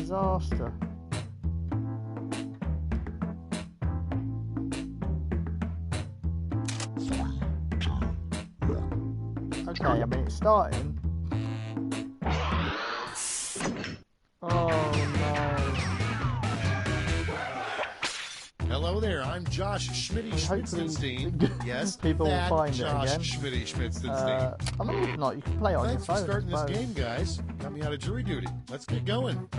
disaster. Okay, I mean, it's starting. Oh no. Hello there, I'm Josh Schmitty Schmitzenstein. Yes, people will that find Josh it again. Schmitty Schmitzenstein. I mean, if not, you can play it on Thanks your for phone. starting this game, guys. Got me out of jury duty. Let's get going.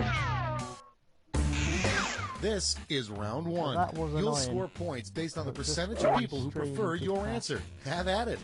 This is round one. That was You'll annoying. score points based on the Just percentage of people who extreme prefer your Quiplash. answer. Have at it.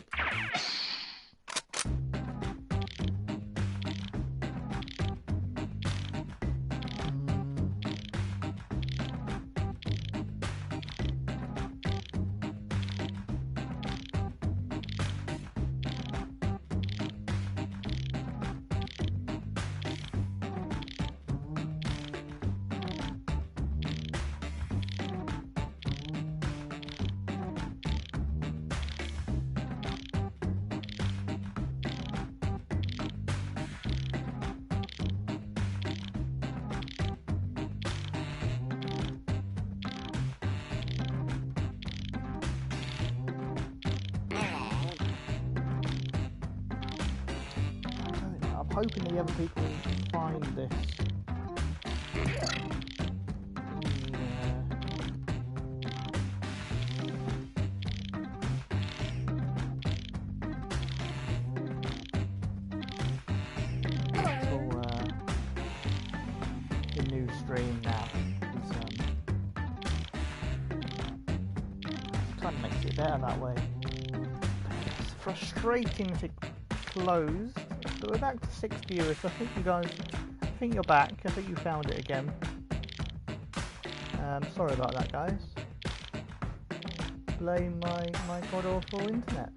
I'm hoping the other people find this. Yeah. For the new stream now. Kind of makes it better that way. It's frustrating if it closed. But we're back to 6 viewers. I think you guys, I think you're back. I think you found it again. Sorry about that, guys. Blame my god awful internet.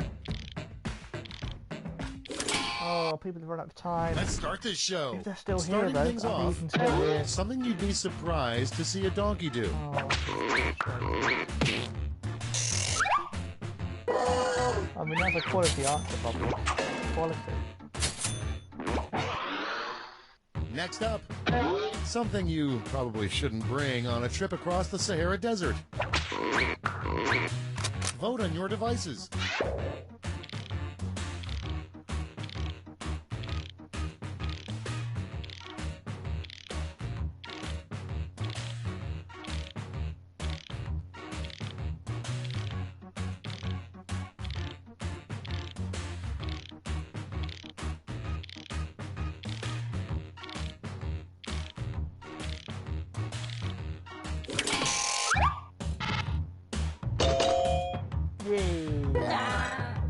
Oh, people have run out of time. Let's start this show. If they're still here, Starting though, things I mean, you off, can still hear. something you'd be surprised to see a donkey do. I mean, that's a quality answer, probably. Quality. Next up, something you probably shouldn't bring on a trip across the Sahara Desert. Vote on your devices.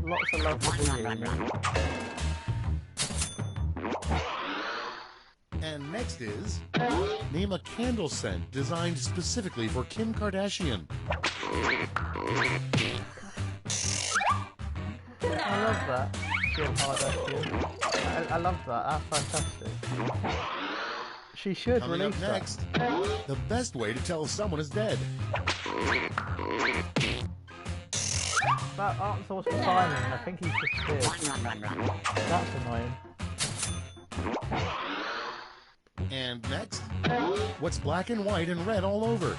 Lots of love for you. And next is, name a candle scent designed specifically for Kim Kardashian. I love that. Kim Kardashian. I love that. That's fantastic. She should Coming release up that. next, the best way to tell if someone is dead. That answer was for Simon. I think he's disappeared. That's annoying. And next, what's black and white and red all over?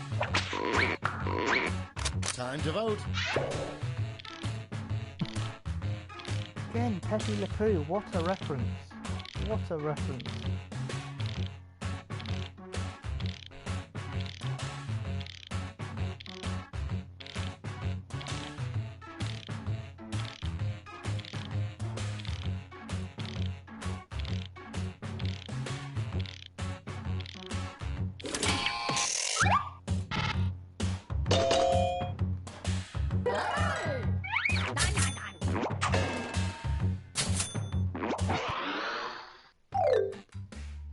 Time to vote. Again, Pepe Le Pew. What a reference. What a reference.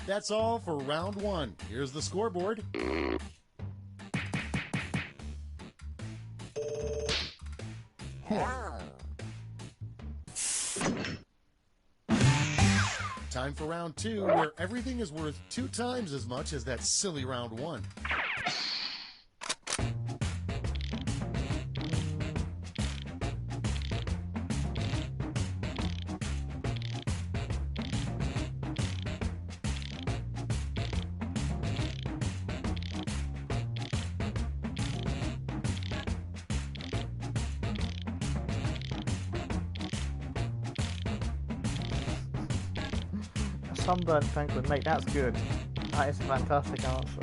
That's all for round one. Here's the scoreboard. Time for round two, where everything is worth 2 times as much as that silly round one. sunburnt penguin, mate. That's good. That is a fantastic answer.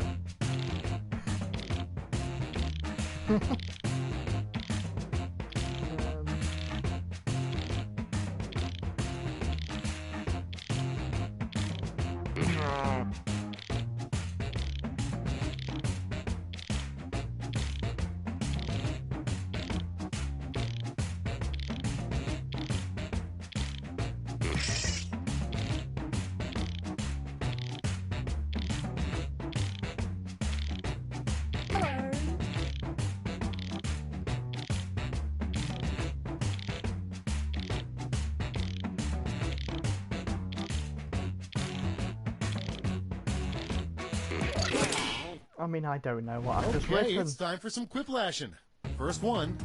I mean, I don't know what I've just Okay, written. it's time for some quiplashing. First one,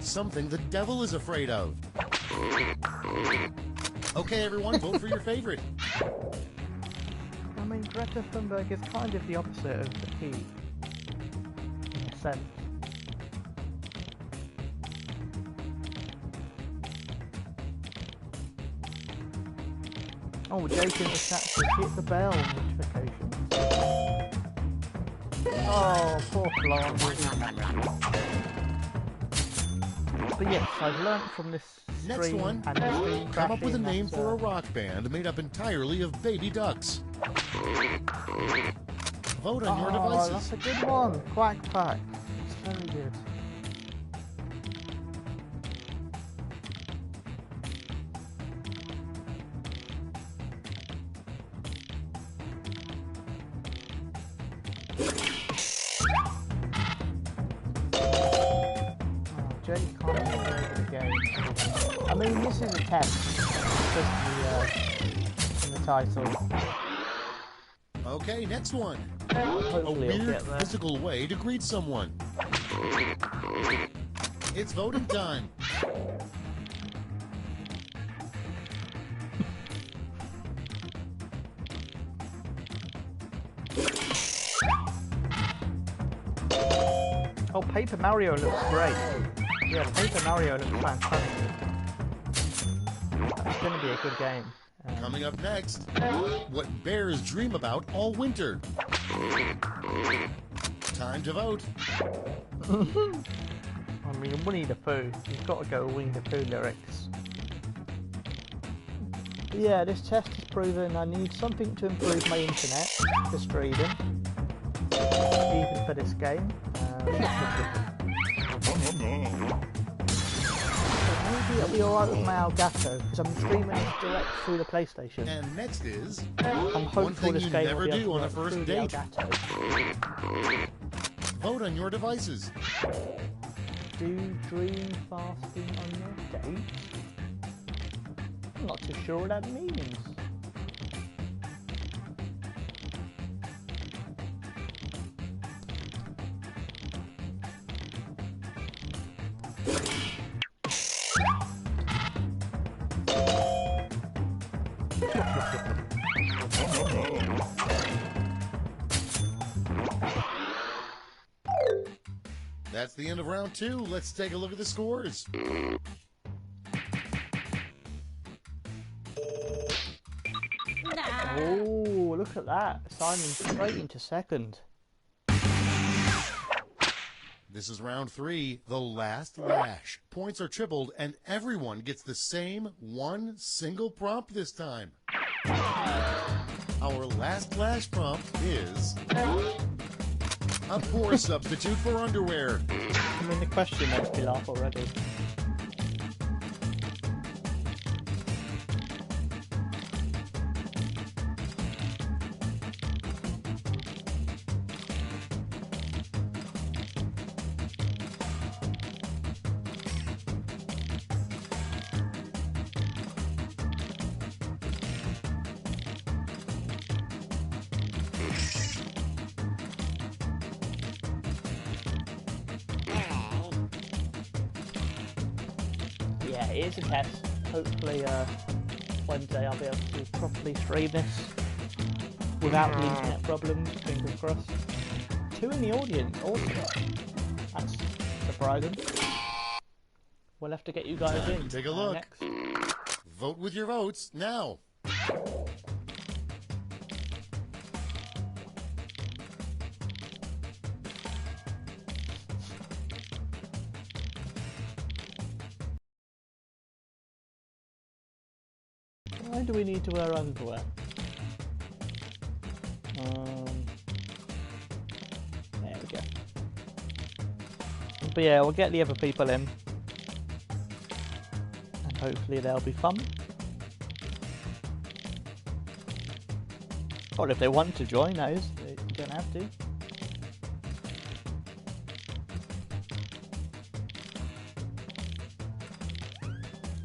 something the devil is afraid of. Okay, everyone, vote for your favorite. I mean, Greta Thunberg is kind of the opposite of the key, in a sense. Oh, Jake in the chat says hit the bell notification. Oh, poor Florence. But yes, I've learnt from this stream. Next one, and the stream come up with a crashing name that, for a rock band made up entirely of baby ducks. Vote on your devices. That's a good one. Quack Pack. It's very good. Jake can't play the game. I mean, this is a test. Just in the title. Okay, next one. A Hopefully I'll weird get there. physical way to greet someone. It's voting time. Oh, Paper Mario looks great. Yeah, Paper Mario looks fantastic. It's going to be a good game. Coming up next, what bears dream about all winter. Time to vote. I mean, Winnie the Pooh. You've got to go Winnie the Pooh lyrics. Yeah, this test has proven I need something to improve my internet for streaming, even for this game. Maybe it'll be alright with my Elgato, because I'm streaming it direct through the PlayStation. And next is I'm hopeful one thing this you game never will be do able on to a work first through the date. Elgato. Vote on your devices. Do dream fasting on your date? I'm not too sure what that means. That's the end of round 2. Let's take a look at the scores. Oh, look at that. Simon straight into second. This is round 3, the last lash. Points are tripled, and everyone gets the same one single prompt this time. Our last lash prompt is a poor substitute for underwear. I mean, the question makes me laugh already. Yeah, it is a test. Hopefully Wednesday I'll be able to properly stream this without the internet problems, fingers crossed. 2 in the audience, awesome. That's surprising. We'll have to get you guys in. Take a look. Next. Vote with your votes now. Why do we need to wear underwear? There we go. But yeah, we'll get the other people in. And hopefully they'll be fun. Or if they want to join, that is. They don't have to.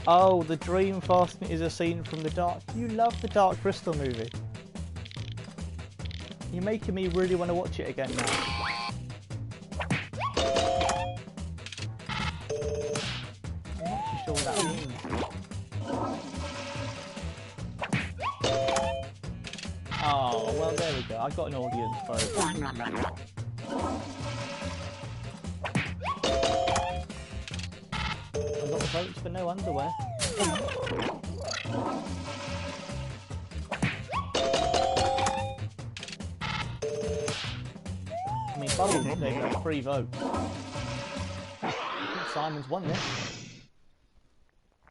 Oh, the dream fastening is a scene from the Dark. You love the Dark Crystal movie. You're making me really want to watch it again now. I'm not too sure what that means. Oh, well there we go. I got an audience for it. A lot of votes for no underwear. I mean, Bubbles they got 3 votes. I think Simon's won this.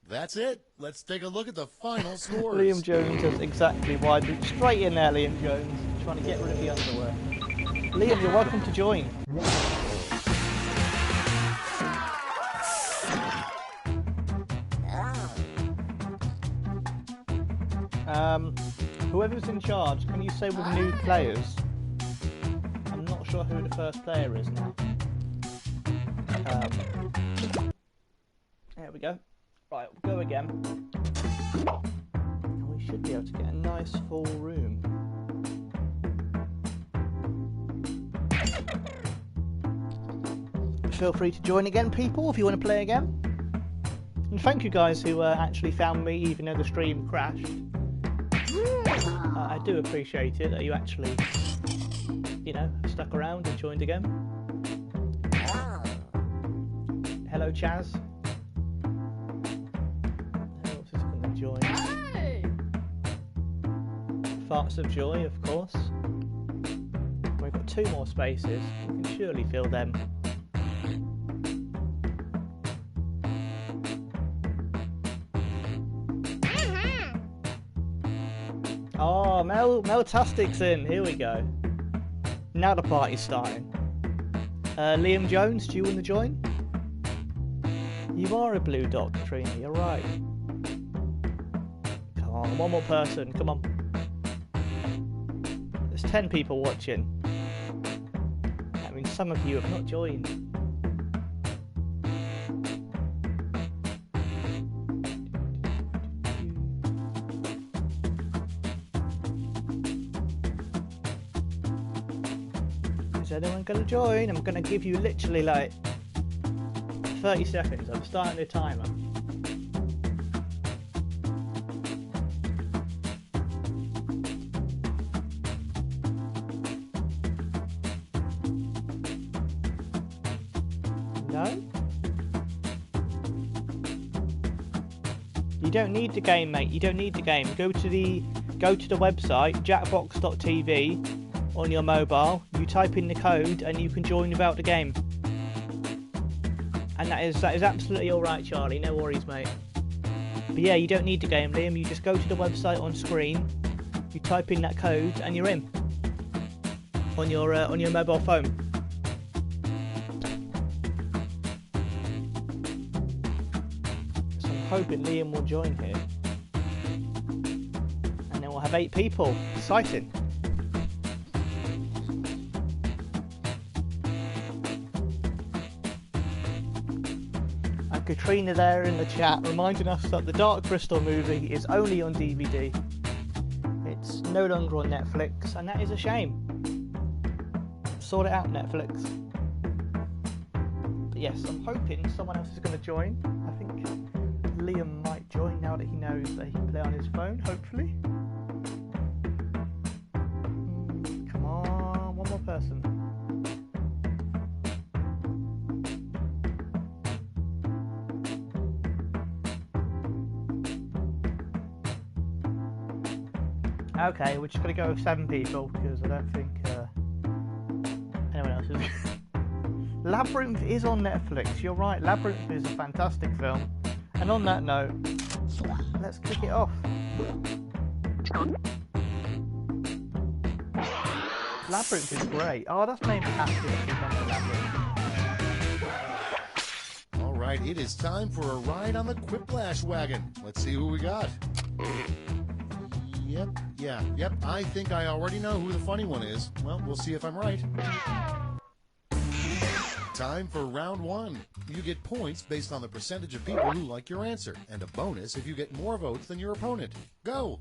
That's it. Let's take a look at the final scores. Liam Jones is exactly wide. Straight in there, Liam Jones. Trying to get rid of the underwear. Liam, you're welcome to join. Whoever's in charge, can you say with new players? I'm not sure who the first player is now. There we go. Right, we'll go again. And we should be able to get a nice full room. Feel free to join again, people, if you want to play again. And thank you guys who actually found me, even though the stream crashed. I do appreciate it that you actually, you know, stuck around and joined again. Hello, Chaz. Who else is going to join? Hey! Farts of Joy, of course. We've got 2 more spaces. We can surely fill them. Oh, Meltastic's in. Here we go. Now the party's starting. Liam Jones, do you want to join? You are a blue dot, Katrina. You're right. Come on, 1 more person. Come on. There's 10 people watching. I mean, some of you have not joined. Is anyone going to join? I'm going to give you literally like 30 seconds. I'm starting the timer. No? You don't need the game, mate. You don't need the game. Go to the website jackbox.tv on your mobile. You type in the code and you can join without the game. And that is absolutely alright, Charlie. No worries, mate. But yeah, you don't need the game, Liam. You just go to the website on screen. You type in that code and you're in on your mobile phone. So I'm hoping Liam will join here, and then we'll have 8 people. Exciting. Katrina there in the chat reminding us that the Dark Crystal movie is only on DVD. It's no longer on Netflix, and that is a shame. Sort it out, Netflix. But yes, I'm hoping someone else is going to join. I think Liam might join now that he knows that he can play on his phone, hopefully. Come on, 1 more person. Okay, we're just going to go with 7 people because I don't think anyone else is. Labyrinth is on Netflix. You're right. Labyrinth is a fantastic film. And on that note, let's kick it off. Labyrinth is great. Oh, that's made me happy that we've done the Labyrinth. All right, it is time for a ride on the Quiplash wagon. Let's see who we got. Yep, I think I already know who the funny one is. Well, we'll see if I'm right. Time for round one. You get points based on the percentage of people who like your answer, and a bonus if you get more votes than your opponent. Go!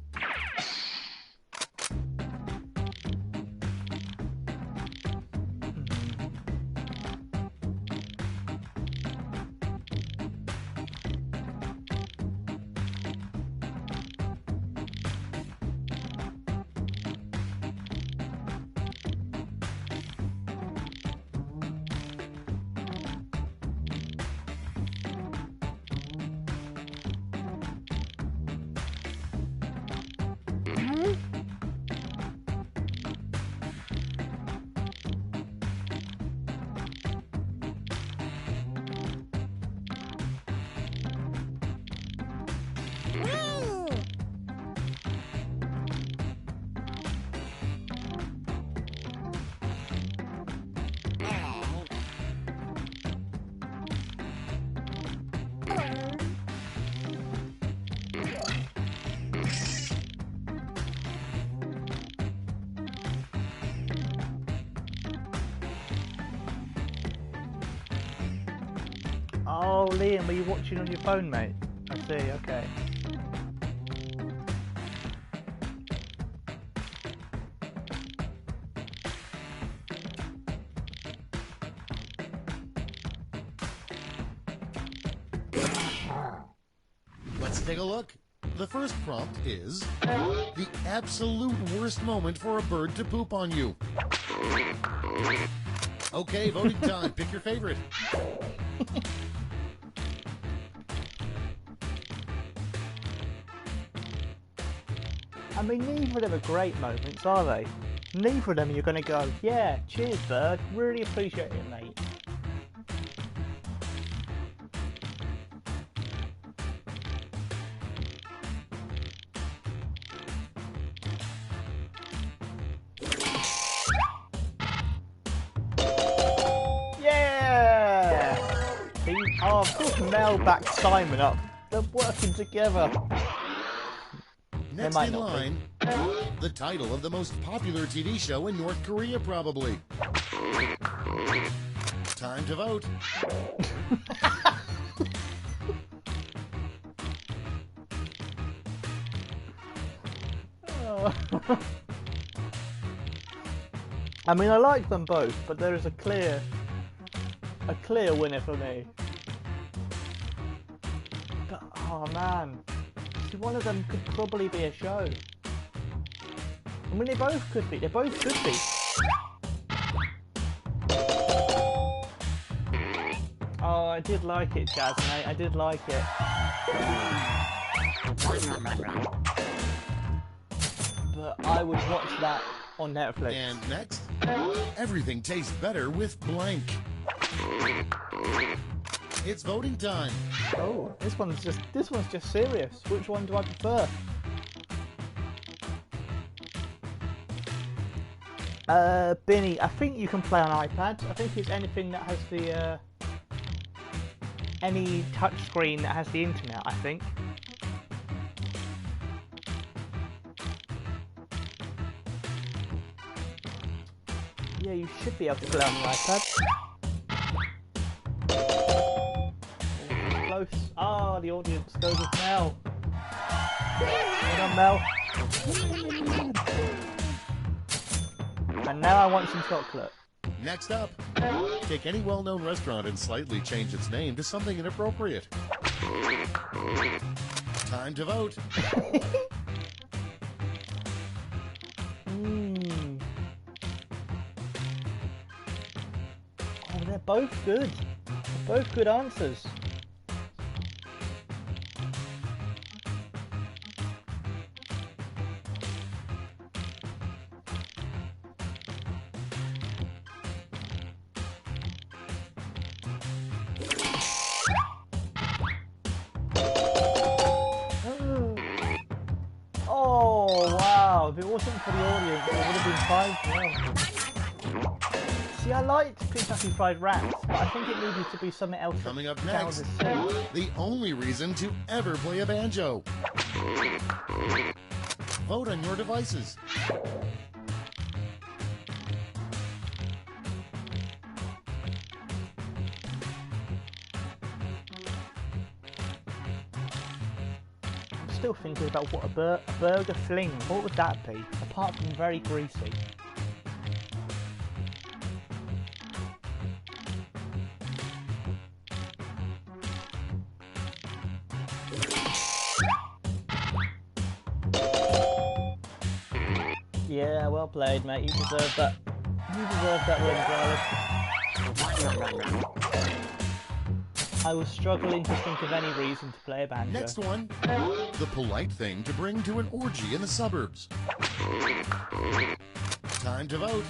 Oh, Liam, are you watching on your phone, mate? I see, okay. Let's take a look. The first prompt is the absolute worst moment for a bird to poop on you. Okay, voting time. Pick your favorite. I mean, neither of them are great moments, are they? Neither of them you're going to go, yeah, cheers, bird. Really appreciate it, mate. Yeah! Oh, of course Mel backed Simon up. They're working together. Next in line, the title of the most popular TV show in North Korea, probably. Time to vote. Oh. I mean, I like them both, but there is a clear winner for me. But, oh man. One of them could probably be a show. I mean, they both could be. They both could be. Oh, I did like it, Jazz, mate. I did like it. But I would watch that on Netflix. And next, everything tastes better with blank. It's voting time. Oh, this one's just serious. Which one do I prefer? Binny, I think you can play on iPad. I think it's anything that has the any touchscreen that has the internet, I think. Yeah, you should be able to play on the iPad. Close. Ah, the audience goes with Mel. Well done, Mel. And now I want some chocolate. Next up, take any well-known restaurant and slightly change its name to something inappropriate. Time to vote. Oh, they're both good. They're both good answers. If it wasn't for the audience, it would have been 5-0. See, I liked Kentucky Fried Rats, but I think it needed to be something else. Coming up that counts next, as C. the only reason to ever play a banjo. Vote on your devices. I'm still thinking about what a burger fling, what would that be, apart from very greasy? Yeah, well played, mate. You deserve that. You deserve that win, Charlie. I was struggling to think of any reason to play a banjo. Next one, the polite thing to bring to an orgy in the suburbs. Time to vote.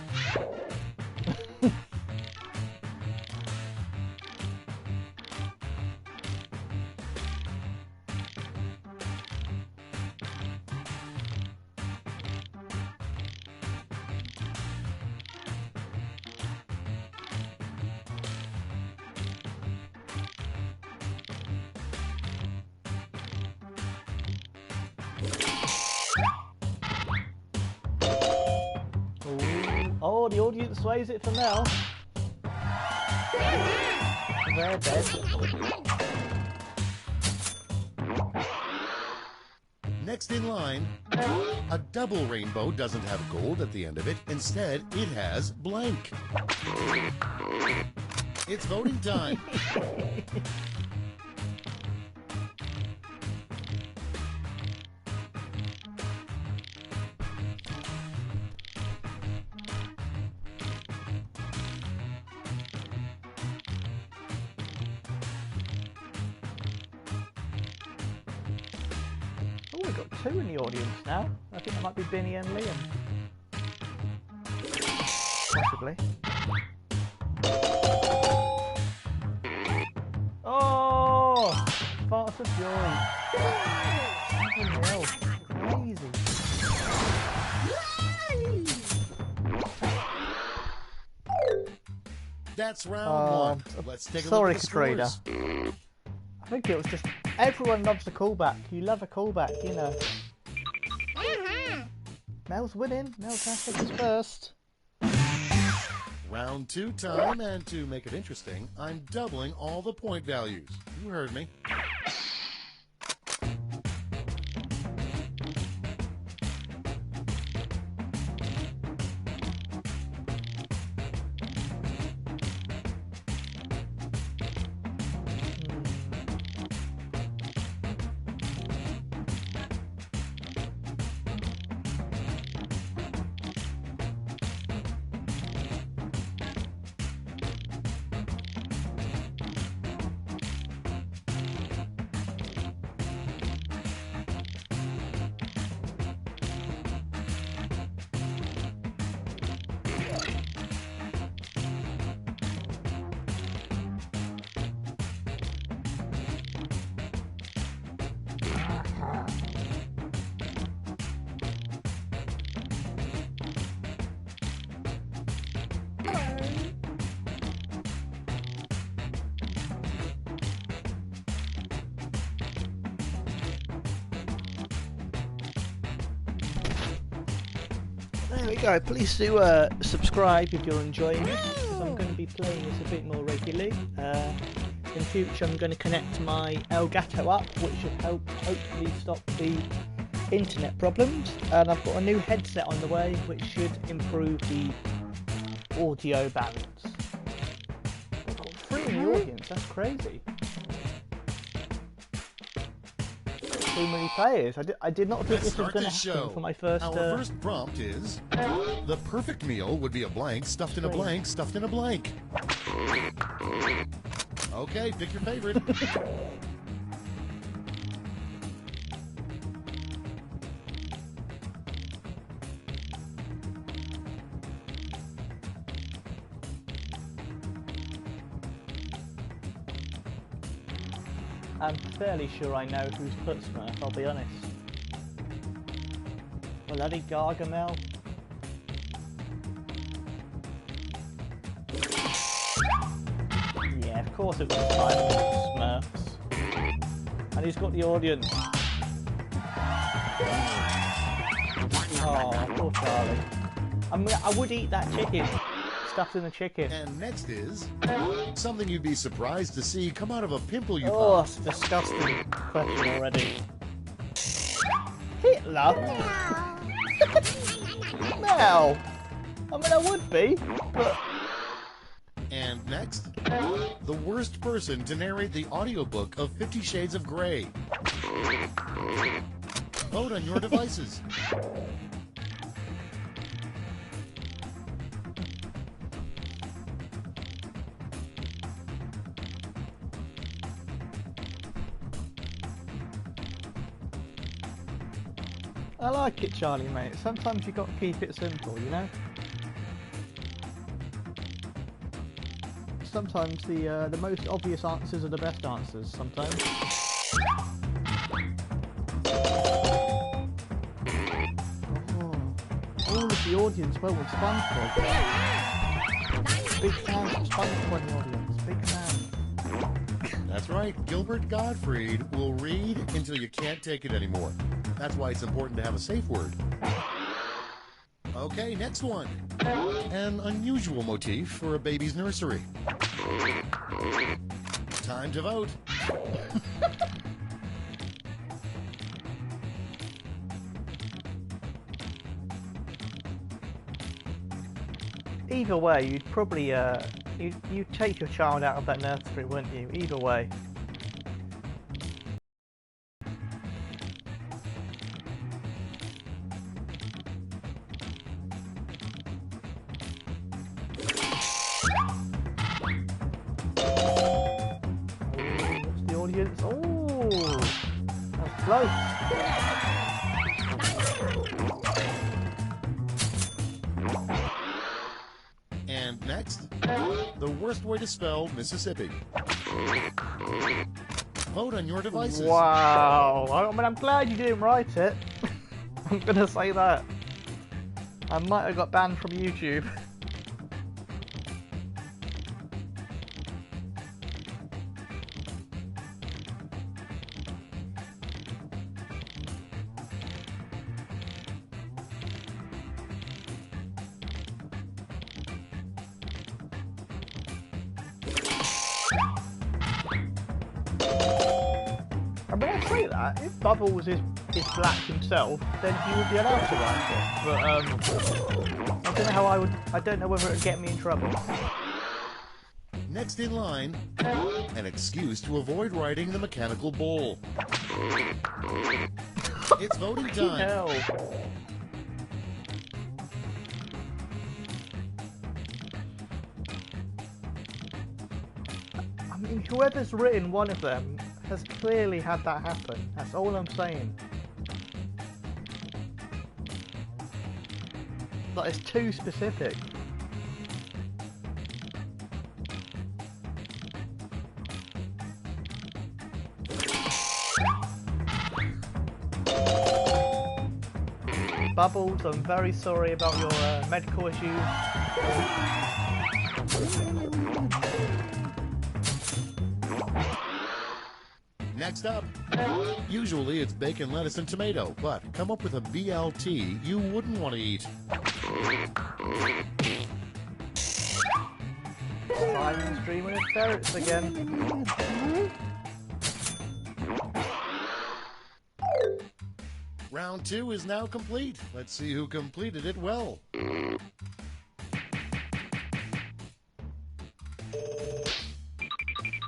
Oh, the audience sways it for Mel. They're dead. Next in line, a double rainbow doesn't have gold at the end of it. Instead, it has blank. It's voting time. Oh, we've got two in the audience now. I think it might be Binny and Liam. Possibly. Oh! Farts of joy. 7-0. Crazy. That's round one. Let's take a sorry, look at the Katrina. scores. I think it was just everyone loves a callback. You love a callback, you know. Mel's winning. Mel Catholic is first. Round two time, and to make it interesting, I'm doubling all the point values. You heard me. There we go. Please do subscribe if you're enjoying this, because I'm going to be playing this a bit more regularly. In future, I'm going to connect my Elgato up, which should help hopefully stop the internet problems. And I've got a new headset on the way, which should improve the audio balance. I've got 3 in the audience. That's crazy. Too many players. I did not think this was going to happen for my first. Our first prompt is: the perfect meal would be a blank stuffed in a blank stuffed in a blank. Okay, pick your favorite. I'm fairly sure I know who's put Smurf, I'll be honest. Bloody Gargamel. Yeah, of course it was Simon Smurfs. And he's got the audience. Oh, poor Charlie. I mean, I would eat that chicken. Stuffed in the chicken. And next is something you'd be surprised to see come out of a pimple you Oh, popped. it's a disgusting question already. Hitler? No. I mean, I would be, but... And next, the worst person to narrate the audiobook of 50 Shades of Grey. Vote on your devices. I like it, Charlie, mate. Sometimes you got to keep it simple, you know? Sometimes the most obvious answers are the best answers, sometimes. Oh, all of the audience went with SpongeBob. Big fans of SpongeBob in the audience. Big fan. That's right, Gilbert Gottfried will read until you can't take it anymore. That's why it's important to have a safe word. Okay, next one. An unusual motif for a baby's nursery. Time to vote. Either way, you'd probably you'd take your child out of that nursery, wouldn't you? Either way. What's the audience? Oh, that's close. And next, the worst way to spell Mississippi. Vote on your devices. Wow. I mean, I'm glad you didn't write it. I'm gonna say that. I might have got banned from YouTube. I mean, I say that, if Bubbles is black himself, then he would be allowed to write it. But, I don't know how I don't know whether it would get me in trouble. Next in line, an excuse to avoid riding the mechanical bull. It's voting time. Hell. I mean, whoever's written one of them has clearly had that happen. That's all I'm saying. Like, it's too specific. Bubbles, I'm very sorry about your medical issues. Next up, usually it's bacon, lettuce, and tomato, but come up with a BLT you wouldn't want to eat. Simon's dreaming of ferrets again. Round 2 is now complete. Let's see who completed it well.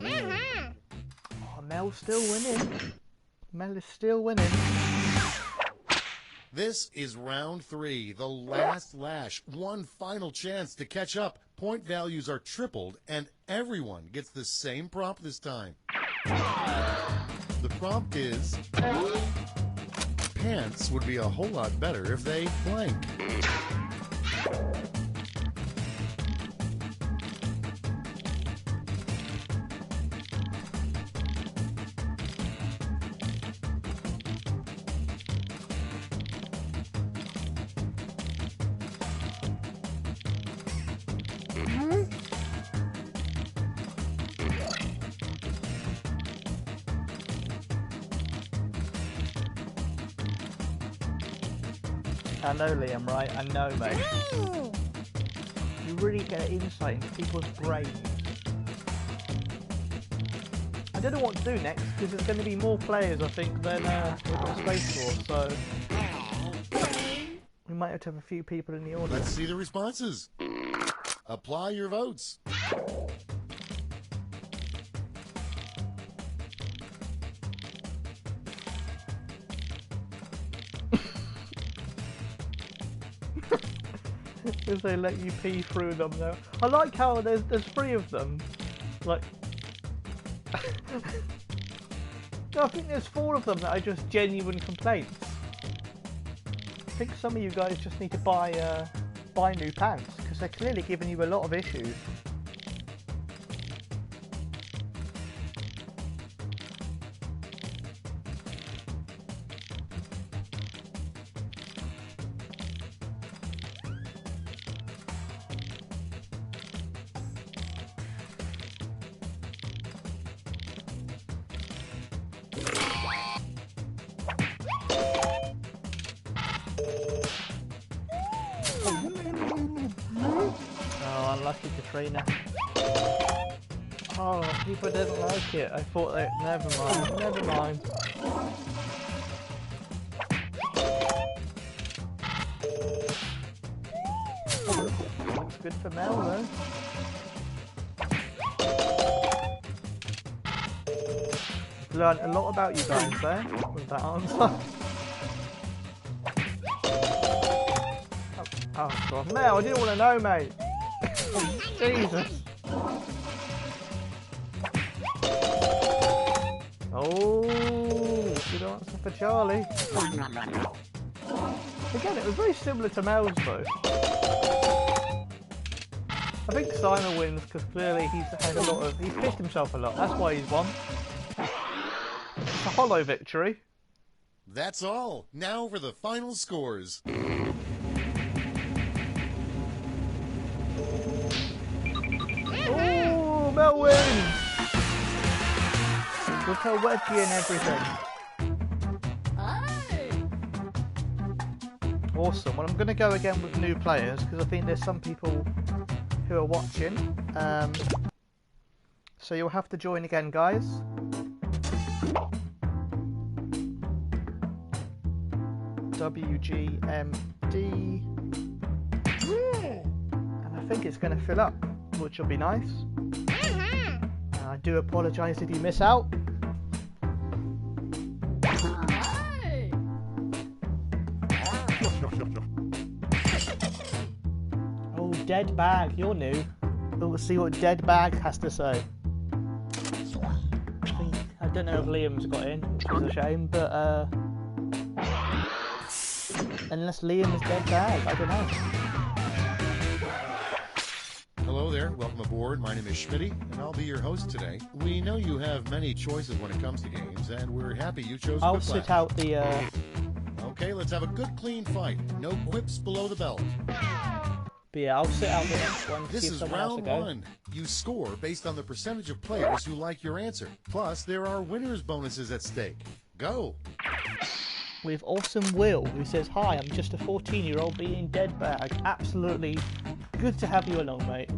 Oh, Mel's still winning. Mel is still winning. This is round 3, the last lash. One final chance to catch up. Point values are tripled, and everyone gets the same prompt this time. The prompt is, pants would be a whole lot better if they blank. I know, Liam, right? I know, mate. You really get insight into people's brains. I don't know what to do next, because there's going to be more players, I think, than we've got space for, so... we might have to have a few people in the audience. Let's see the responses. Apply your votes. Because they let you pee through them now. I like how there's 3 of them. Like... no, I think there's 4 of them that are just genuine complaints. I think some of you guys just need to buy new pants, because they're clearly giving you a lot of issues. Oh, unlucky Katrina. Oh, people didn't like it. I thought they... never mind, never mind. Looks good for Mel, though. Learned a lot about you guys there with that answer. Oh god, Mel, I didn't want to know, mate. Jesus. Oh, good answer for Charlie. Again, it was very similar to Mel's though. I think Simon wins because clearly he's pissed himself a lot. That's why he's won. It's a hollow victory. That's all. Now for the final scores. Oh, Mel wins! With her wedgie and everything. Awesome. Well, I'm going to go again with new players because I think there's some people who are watching. So you'll have to join again, guys. WGMD. And I think it's going to fill up, which will be nice. I do apologise if you miss out. Oh, Dead Bag, you're new. We'll see what Dead Bag has to say. I don't know if Liam's got in, which is a shame, but unless Liam is Dead Bag, I don't know. Hello there, welcome aboard. My name is Schmitty, and I'll be your host today. We know you have many choices when it comes to games, and we're happy you chose I'll Quiplash. sit out the... Okay, let's have a good, clean fight. No quips below the belt. But yeah, I'll sit out the next one to This give is someone else a round go. 1. You score based on the percentage of players who like your answer. Plus, there are winners' bonuses at stake. Go! With Awesome Will, who says, "Hi, I'm just a 14-year-old being Dead Bag. Absolutely good to have you along, mate."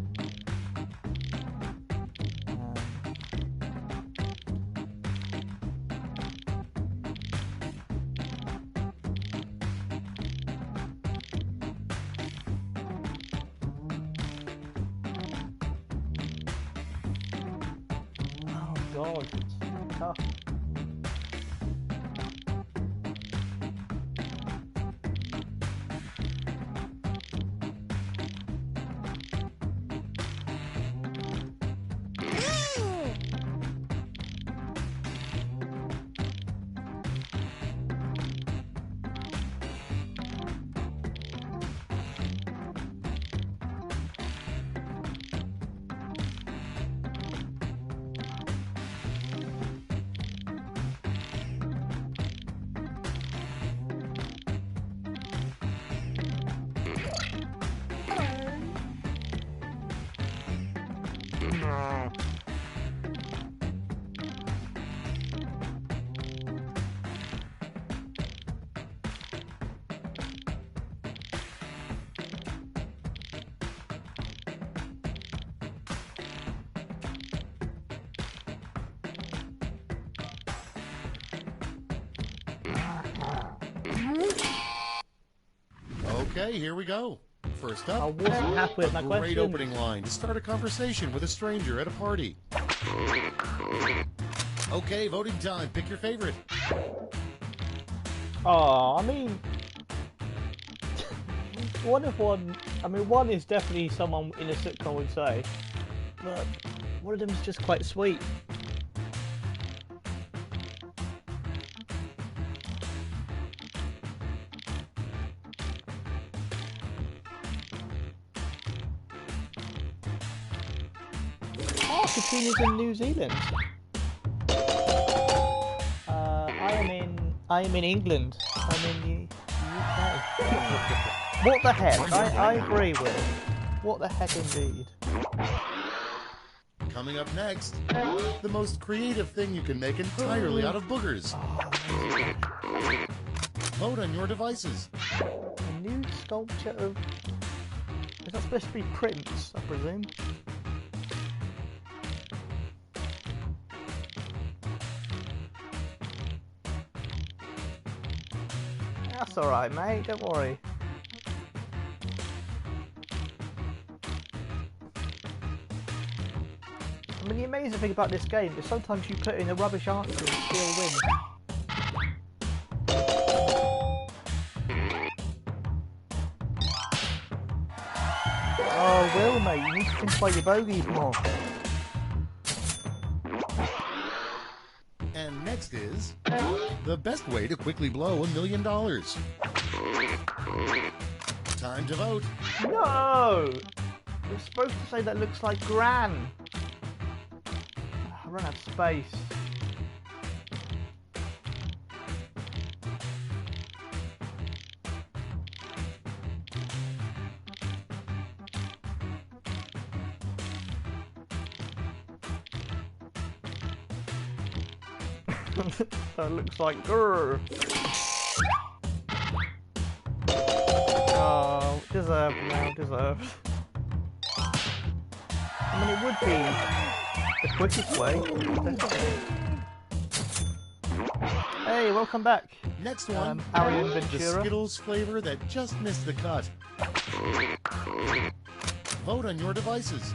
Oh god, it's tough. Okay, here we go. First I up, wasn't happy with a my great question. opening line to start a conversation with a stranger at a party. Okay, voting time. Pick your favorite. Oh, I mean, one is definitely someone in a sitcom would say, but one of them is just quite sweet. Oh, Katrina's in New Zealand. I am in England. I'm in the UK. What the heck? I agree with it. What the heck indeed. Coming up next, the most creative thing you can make entirely out of boogers. Vote on your devices. A new sculpture of... Is that supposed to be Prince, I presume? That's alright, mate, don't worry. I mean, the amazing thing about this game is sometimes you put in a rubbish answer and still win. Oh, Will, mate, you need to think about your bogeys more. And next is the best way to quickly blow $1 million. Time to vote. No! You're supposed to say that looks like Gran. I run out of space. That looks like grrr. Oh, deserved now, deserved. I mean, it would be the quickest way. Definitely. Hey, welcome back. Next one, Arian the Ventura. Skittles flavor that just missed the cut. Vote on your devices.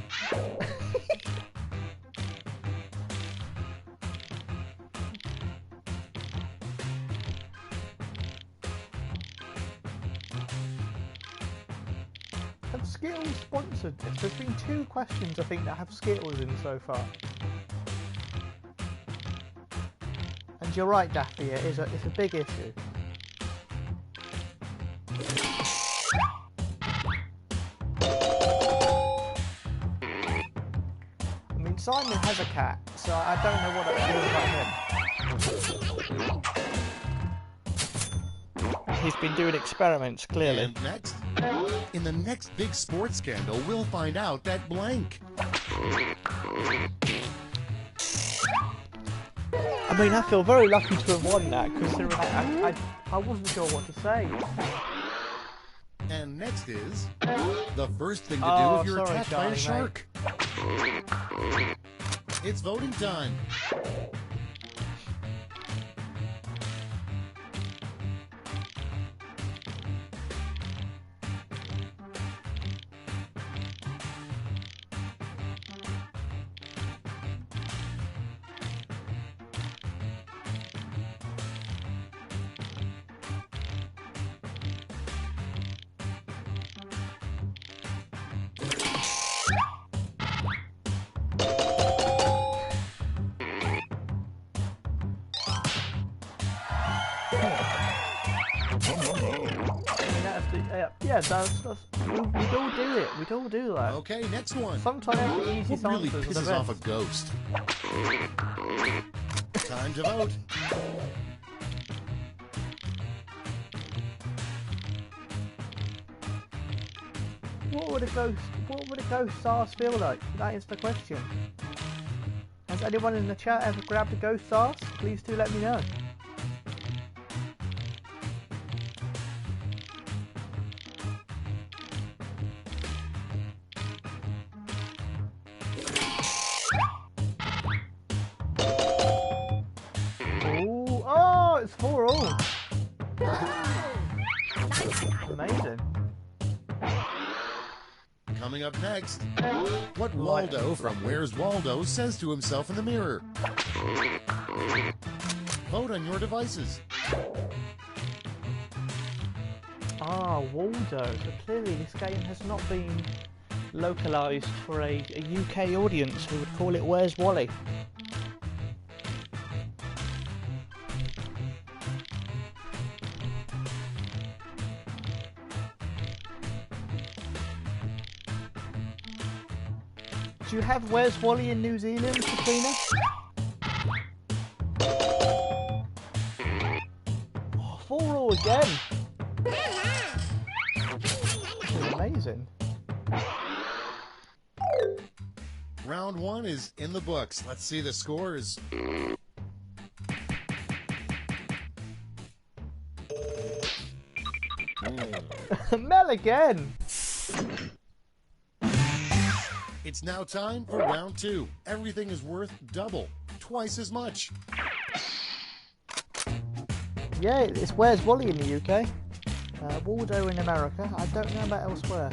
Have Skittles sponsored this? There's been 2 questions I think that have Skittles in so far. And you're right, Daffy, it's a big issue. I mean, Simon has a cat, so I don't know what that feels about him. He's been doing experiments, clearly. And next, in the next big sports scandal, we'll find out that blank. I mean, I feel very lucky to have won that, considering I wasn't sure what to say. And next is the first thing to do if you're sorry, attacked by a Charlie, shark. It's voting time. We'd all do it. We'd all do that. Okay, next one. Sometimes the easiest What really answers are the pisses off a best. ghost? Time to vote. What would a ghost arse feel like? That is the question. Has anyone in the chat ever grabbed a ghost arse? Please do let me know. Ooh, oh, it's 4-all. Amazing. Coming up next, what Waldo from Where's Waldo says to himself in the mirror. Vote on your devices. Ah, Waldo. So clearly this game has not been localised for a UK audience. We would call it Where's Wally? Do you have Where's Wally in New Zealand, Katrina? Oh, 4-all again. This is amazing. Round 1 is in the books. Let's see the scores. Mel again. It's now time for round 2. Everything is worth double, twice as much. Yeah, it's Where's Wally in the UK. Waldo in America. I don't know about elsewhere.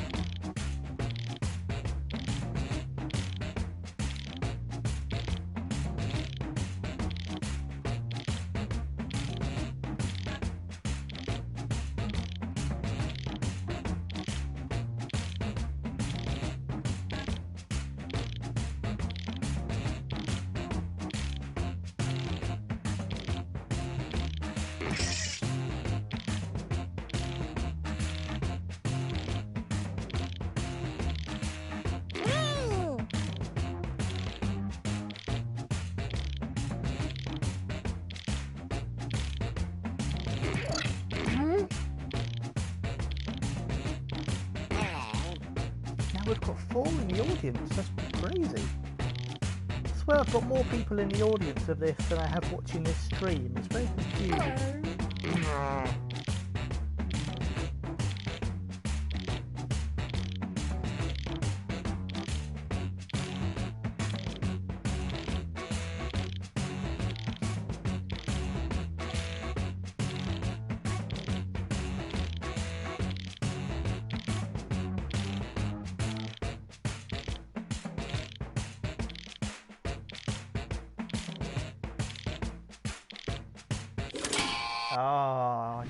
We've got 4 in the audience, that's crazy. I swear I've got more people in the audience of this than I have watching this stream. It's very confusing.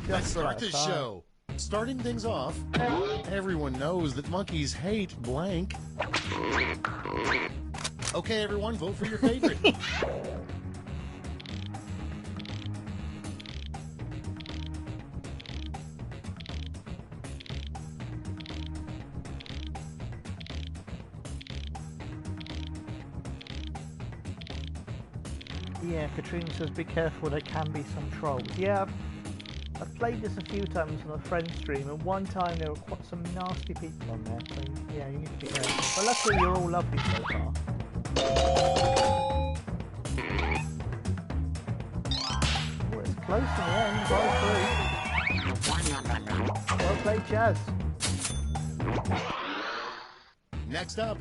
Let's start this show. Starting things off, everyone knows that monkeys hate blank. Okay, everyone, vote for your favorite. Yeah, Katrina says be careful, there can be some trolls. Yeah, I've played this a few times on a friend stream, and one time there were quite some nasty people on there, so yeah, you need to be careful. But luckily you're all lovely so far. Oh, it's close in the end, 5-3. Well played, Chaz. Next up,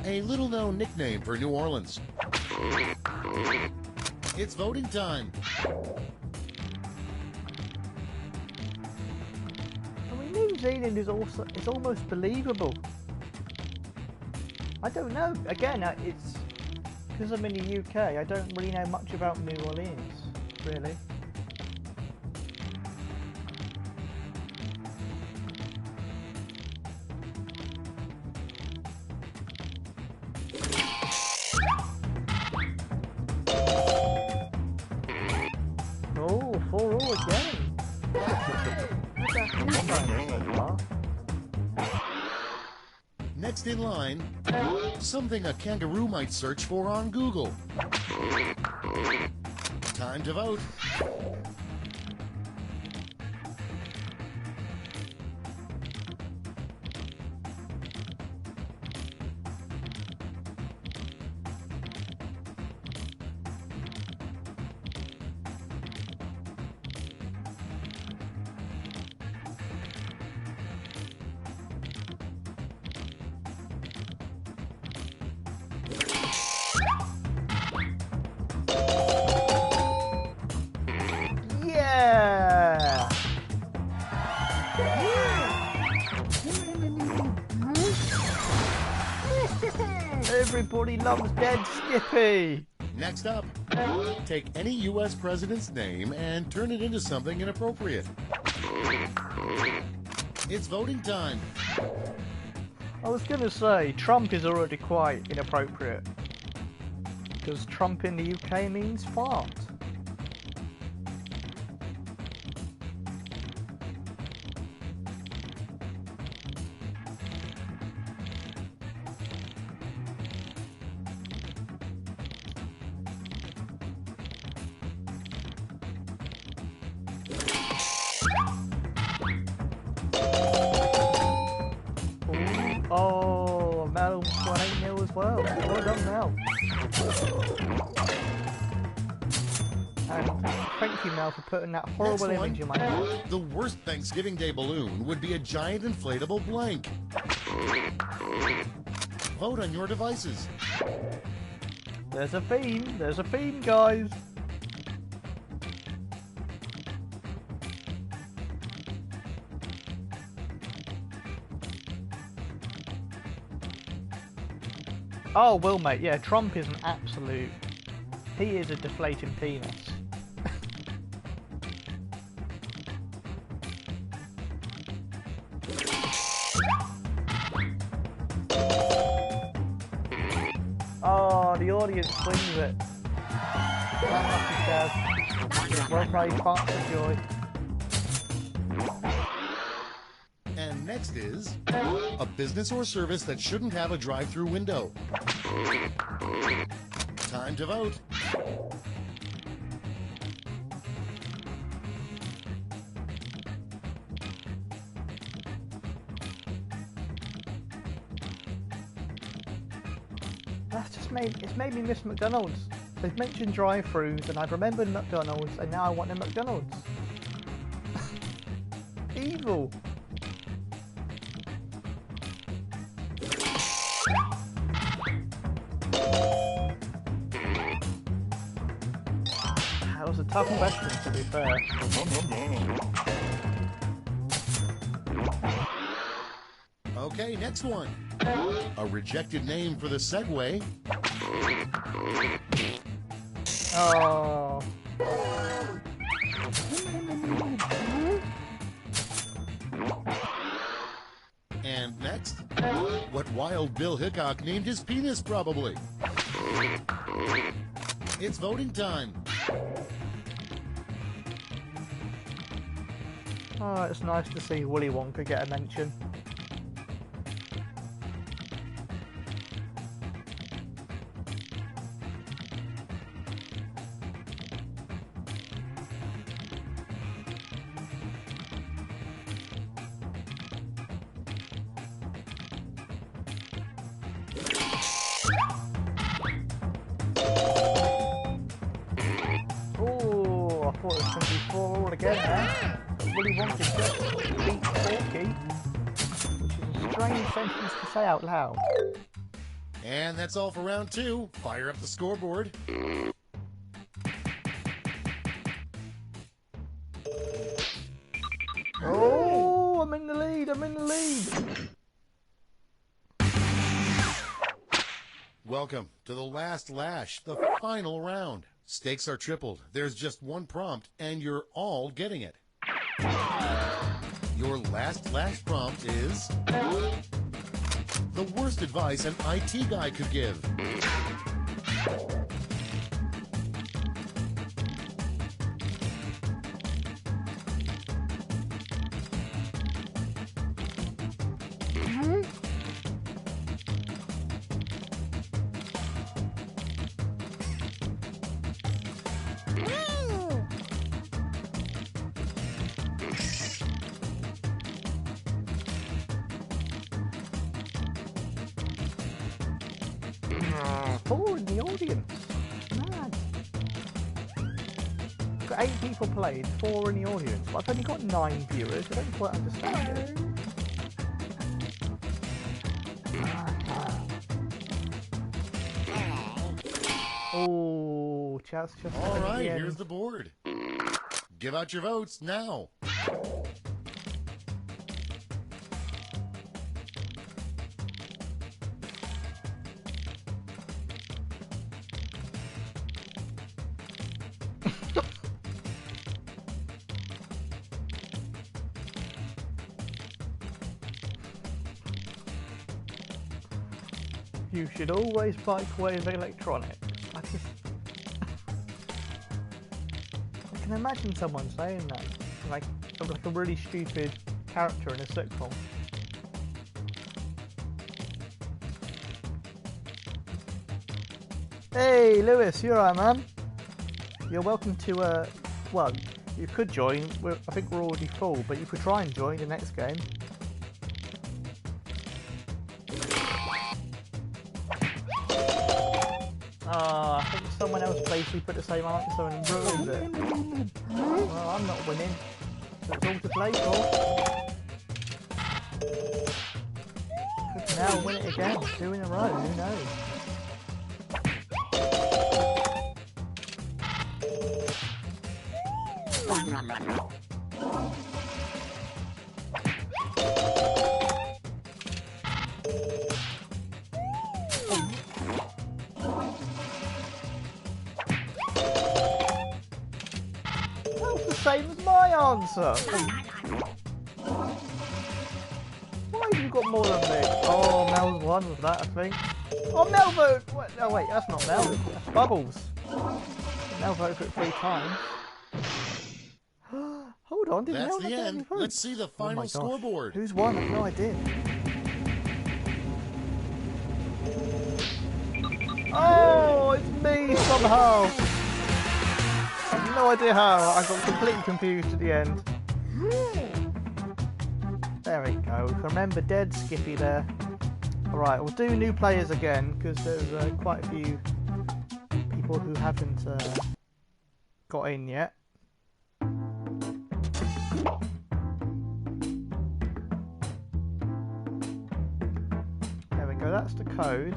a little-known nickname for New Orleans. It's voting time. I mean, New Zealand is almost believable. I don't know. Again, it's because I'm in the UK. I don't really know much about New Orleans, really. Oh, 4-all again. Next in line, something a kangaroo might search for on Google. Time to vote. Everybody loves dead Skippy. Next up, take any U.S. president's name and turn it into something inappropriate. It's voting time. I was going to say, Trump is already quite inappropriate. Because Trump in the UK means fart. Oh, Mel's got 8-0 as well. Well done, Mel. And thank you, Mel, for putting that horrible image in my head. The worst Thanksgiving Day balloon would be a giant inflatable blank. Vote on your devices. There's a theme, guys. Oh, well, mate, yeah, Trump is an absolute... He is a deflating penis. Oh, the audience swings it. Lucky Dad. Well played, parts of joy. And next is a business or service that shouldn't have a drive-through window. Time to vote. It's made me miss McDonald's. They've mentioned drive-thrus and I've remembered McDonald's and now I want a McDonald's. Evil. That was a tough question, to be fair. Okay, next one. A rejected name for the Segway. Oh. And next, what Wild Bill Hickok named his penis, probably. It's voting time. Oh, it's nice to see Willy Wonka get a mention. Oh, I thought it was going to be 4-all again there. Willy Wonka just beat Porky, which is a strange sentence to say out loud. And that's all for round 2. Fire up the scoreboard. Oh, I'm in the lead, I'm in the lead. Welcome to the last lash, the final round. Stakes are tripled. There's just one prompt, and you're all getting it. Your last lash prompt is the worst advice an IT guy could give. Four in the audience. Mad. I've got 8 people played, 4 in the audience. But I've only got 9 viewers. I don't quite understand it. Oh, just all right, here's the board. Give out your votes now. You should always microwave electronics. I can imagine someone saying that, like a really stupid character in a sitcom. Hey, Lewis, you alright, man? You're welcome to, well, you could join. I think we're already full, but you could try and join the next game. I think someone else basically put the same answer and ruined it. Well, I'm not winning. So it's all to play for. Could now win it again. 2 in a row, who knows? That's the same as my answer. Why have you got more than me? Oh, Mel's won with that, I think. Oh, Mel voted. No, wait, that's not Mel. That's Bubbles. Mel voted for it 3 times. Hold on, did That's Mel the not end. get any Let's see the Oh my final gosh. scoreboard. Who's won? I've no idea. Oh, it's me somehow. I've no idea how. I got completely confused at the end. There we go. Remember dead Skippy there. Alright, we'll do new players again because there's quite a few people who haven't got in yet. There we go, that's the code.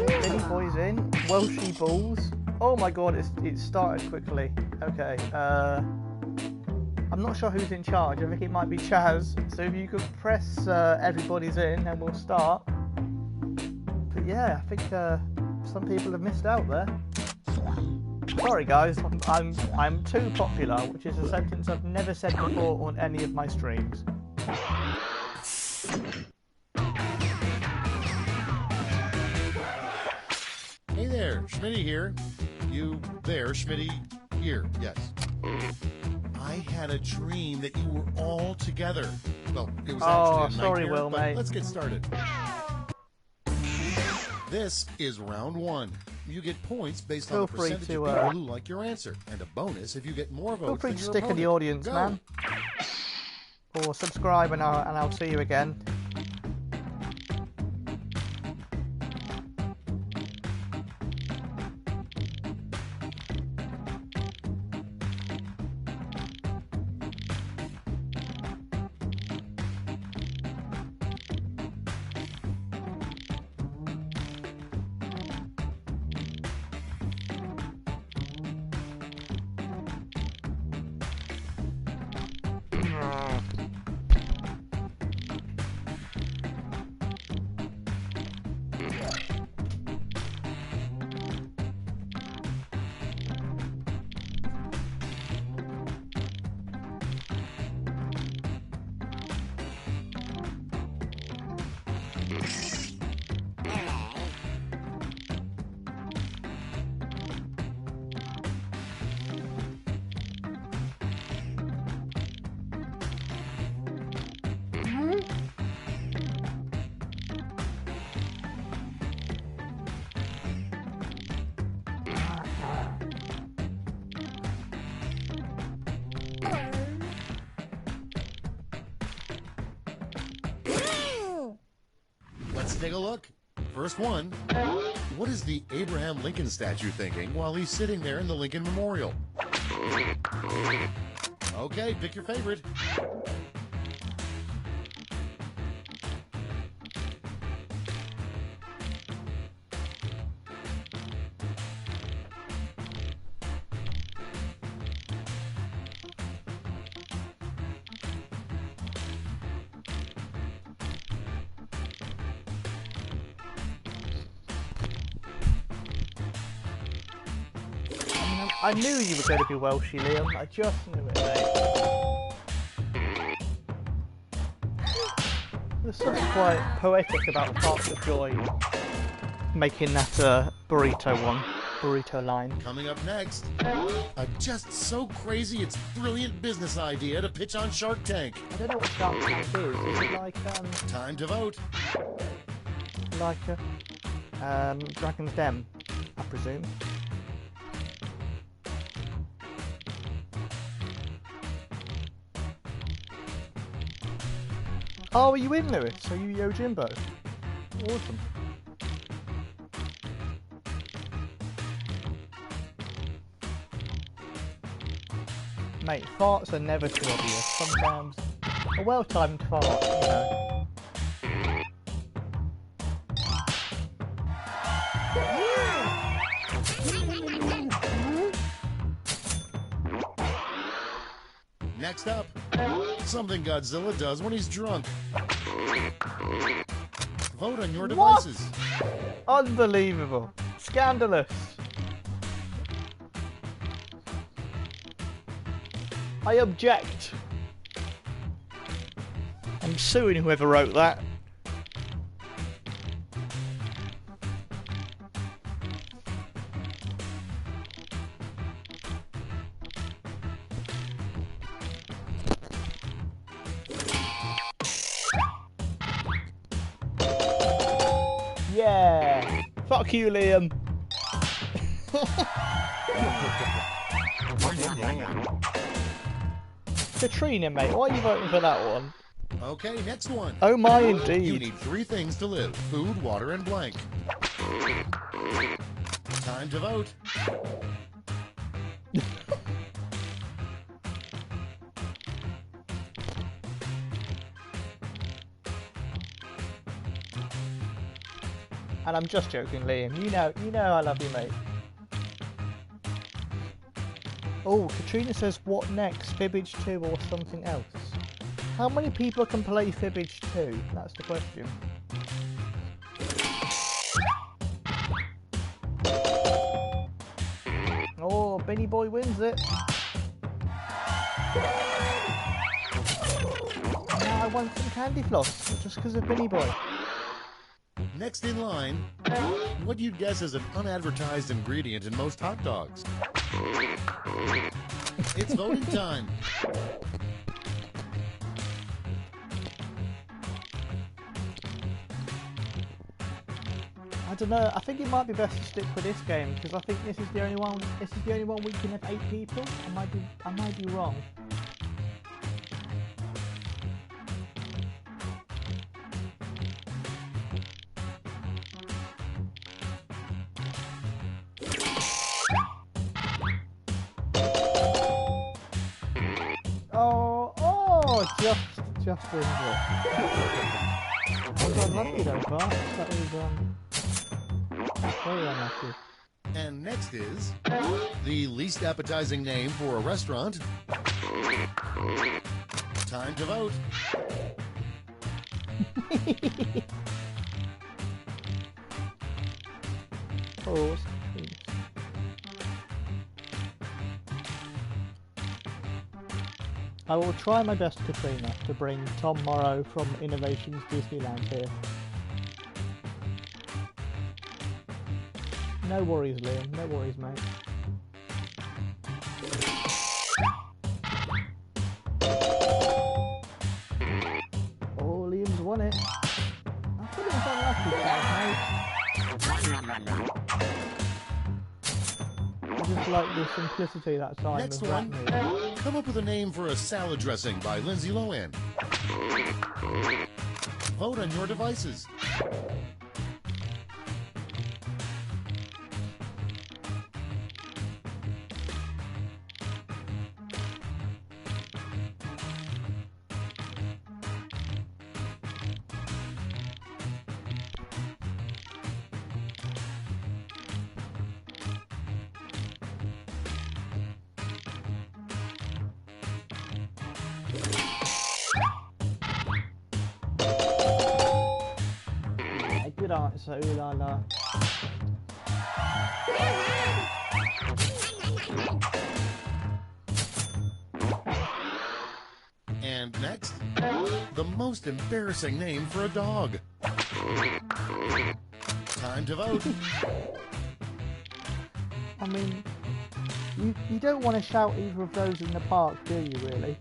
Billy Boy's in. Welshy Balls. Oh my god, it started quickly. Okay, I'm not sure who's in charge. I think it might be Chaz. So if you could press everybody's in and we'll start. But yeah, I think some people have missed out there. Sorry guys, I'm too popular, which is a sentence I've never said before on any of my streams. Hey there, Schmitty here. You there, Schmitty here. Yes. I had a dream that you were all together. Well, it was actually a sorry, nightmare, Will, but mate. let's get started. This is round 1. You get points based on the Feel free percentage to, of people who like your answer, and a bonus if you get more votes Feel free than to your stick in the opponent. audience, Go. man. Or subscribe and I'll see you again. Let's take a look. First one. What is the Abraham Lincoln statue thinking while he's sitting there in the Lincoln Memorial? Okay, pick your favorite. I knew you were going to be Welshy, Liam. I just knew it, mate. There's something quite poetic about Parts of Joy making that burrito line. Coming up next, a just so crazy it's brilliant business idea to pitch on Shark Tank. I don't know what Shark Tank is. Is it like Time to vote. like a Dragon's Den, I presume? Oh, are you in, Lewis? Are you Yojimbo? Awesome. Mate, farts are never too obvious. Sometimes a well-timed fart, you know. Next up, something Godzilla does when he's drunk. Vote on your devices. Unbelievable. Scandalous. I object. I'm suing whoever wrote that. Yeah. Fuck you, Liam. Katrina, mate, why are you voting for that one? Okay, next one. Oh my, indeed. You need 3 things to live: food, water, and blank. Time to vote. And I'm just joking, Liam. You know I love you, mate. Oh, Katrina says, what next? Fibbage 2 or something else? How many people can play Fibbage 2? That's the question. Oh, Benny Boy wins it. Now I want some candy floss, just because of Benny Boy. Next in line, what you'd guess is an unadvertised ingredient in most hot dogs. It's voting time. I don't know. I think it might be best to stick with this game because I think this is the only one. This is the only one we can have 8 people. I might be wrong. Just wins it. I was unlucky though, Bart. That was very unlucky. And next is the least appetizing name for a restaurant. Time to vote. Pause. I will try my best, Katrina, to bring Tom Morrow from Innovations Disneyland here. No worries, Liam. No worries, mate. Oh, Liam's won it. I thought it was unlucky, mate. I just like the simplicity that time. Next one, come up with a name for a salad dressing by Lindsay Lohan. Vote on your devices. Good answer, ooh la la. most embarrassing name for a dog? Time to vote. I mean, you don't want to shout either of those in the park, do you, really?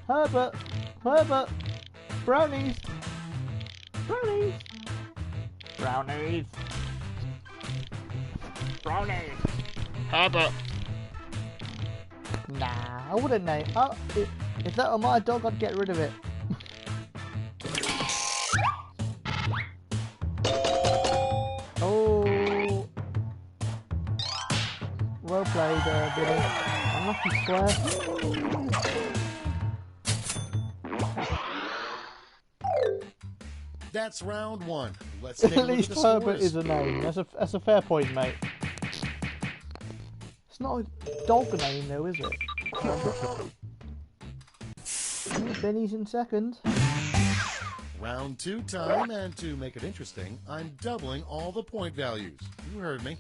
Herbert! Herbert! Brownies! Brownies! Brownies! Brownies! Herbert! Nah, I wouldn't name. Oh, if that were my dog, I'd get rid of it. Oh, well played, Billy. Unlucky square. That's round one. Let's take a At look least at the Herbert scores. is a name. That's a fair point, mate. It's not a dog name, though, is it? Benny's in second. Round two time, and to make it interesting, I'm doubling all the point values. You heard me.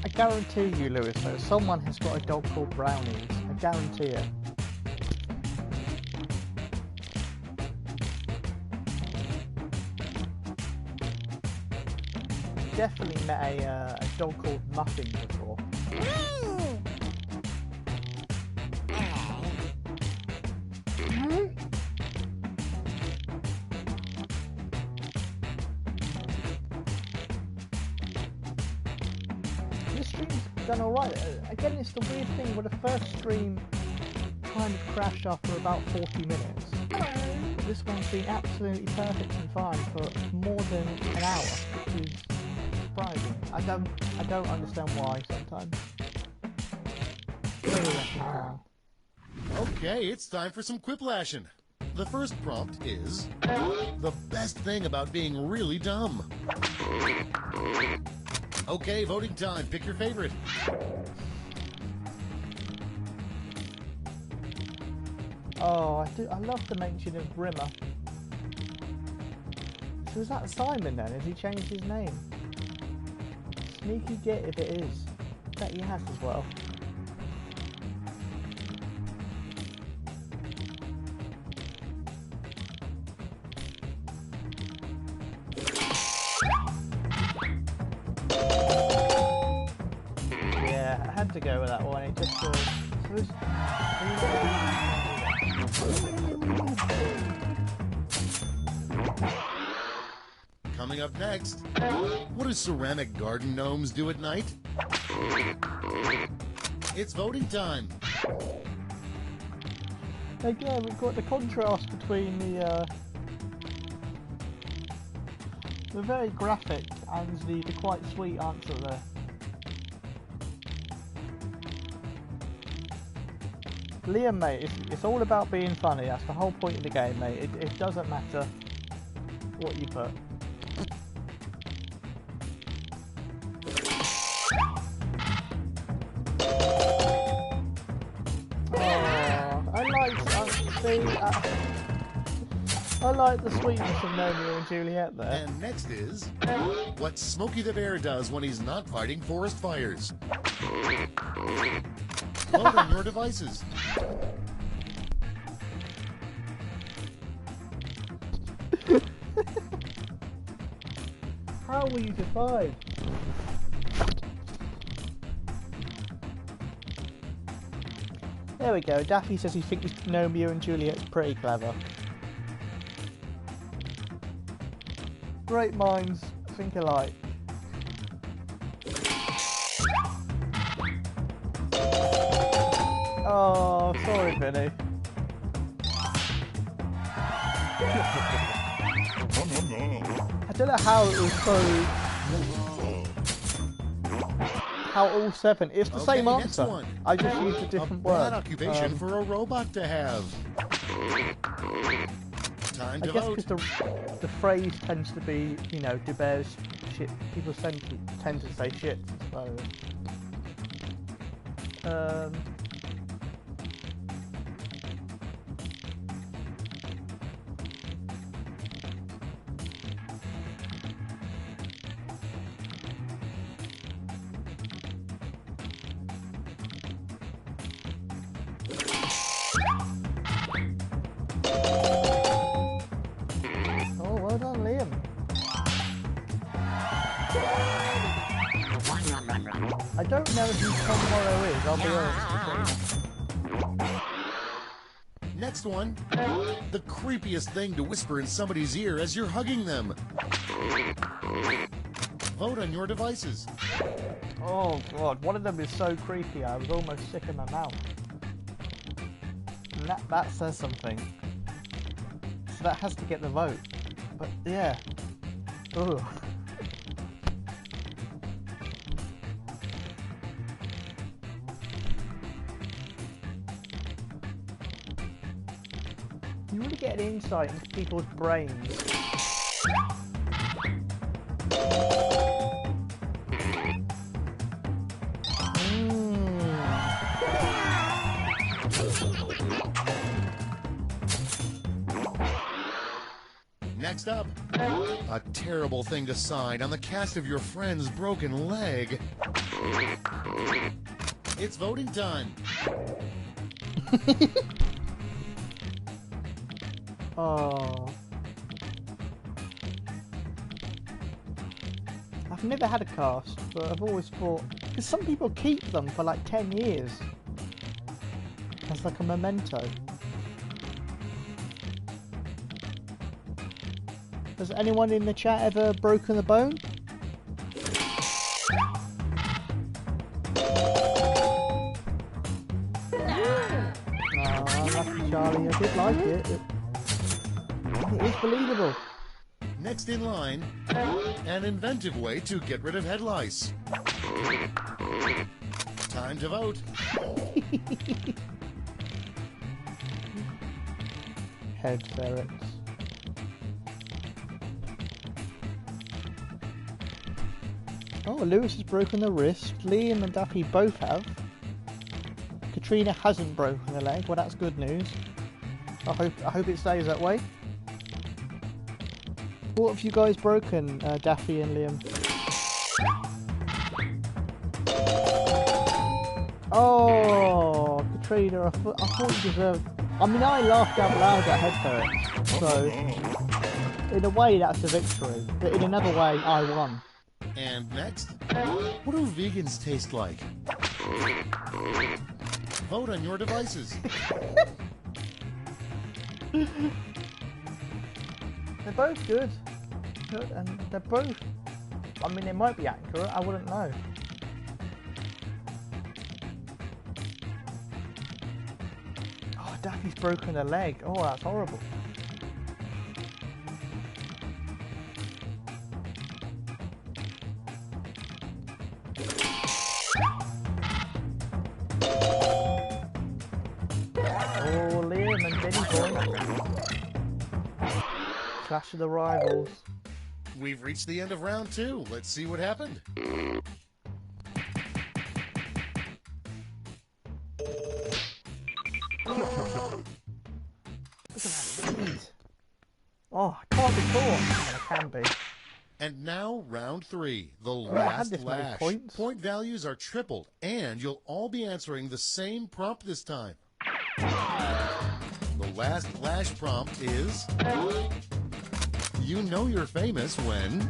I guarantee you, Lewis, though, someone has got a dog called Brownies. I guarantee it. Definitely met a dog called Muffin before. This stream's done alright. Again, it's the weird thing where the first stream kind of crashed after about 40 minutes. This one's been absolutely perfect and fine for more than an hour, which is surprising. I don't understand why sometimes. Okay, it's time for some quiplashing. The first prompt is the best thing about being really dumb. Okay, voting time. Pick your favorite. Oh, I love the mention of Rimmer. So is that Simon then? Has he changed his name? Sneaky git if it is. Bet he has as well. Yeah, I had to go with that one. It just Coming up next, what do ceramic garden gnomes do at night? It's voting time. Again, we've got the contrast between the very graphic and the quite sweet answer there. Liam, mate, it's all about being funny. That's the whole point of the game, mate. It doesn't matter what you put. I like the sweetness of Romeo and Juliet there. And next is what Smokey the Bear does when he's not fighting forest fires. Vote on your devices. How will you decide? There we go. Daffy says he thinks Romeo and Juliet's pretty clever. Great minds think alike. Oh, sorry, Vinny. I don't know how it was so how all 7? It's the same Okay, next answer. one. I just used a different word. Bad occupation for a robot to have. Time I to guess vote. because the phrase tends to be, you know, do bears shit? People tend to say shit. So, oh, well done, Liam. I don't know who Tom Morrow is, I'll be honest. Next one. The creepiest thing to whisper in somebody's ear as you're hugging them. Vote on your devices. Oh god, one of them is so creepy, I was almost sick in my mouth. And that says something. So that has to get the vote. But yeah. Ugh. You really get an insight into people's brains. Next up, a terrible thing to sign on the cast of your friend's broken leg. It's voting time. Oh. I've never had a cast, but I've always thought, because some people keep them for like 10 years as like a memento. Has anyone in the chat ever broken the bone? Lucky Charlie, I did like it. It is believable. Next in line, an inventive way to get rid of head lice. Time to vote. Head ferrets. Oh, Lewis has broken the wrist. Liam and Daffy both have. Katrina hasn't broken a leg. Well, that's good news. I hope it stays that way. What have you guys broken, Daffy and Liam? Oh, Katrina, I thought you deserved... I mean, I laughed out loud at head ferrets, so in a way that's a victory, but in another way I won. And next, what do vegans taste like? Vote on your devices. They're both good, and they're both... I mean, they might be accurate, I wouldn't know. Oh, Daffy's broken a leg. Oh, that's horrible. Oh, Liam and Denny Boy. Clash of the rivals. We've reached the end of round 2. Let's see what happened. Oh, I can't be caught. I can be. And now round 3, the I had last this many lash. points. Point values are tripled, and you'll all be answering the same prompt this time. The last lash prompt is... You know you're famous when...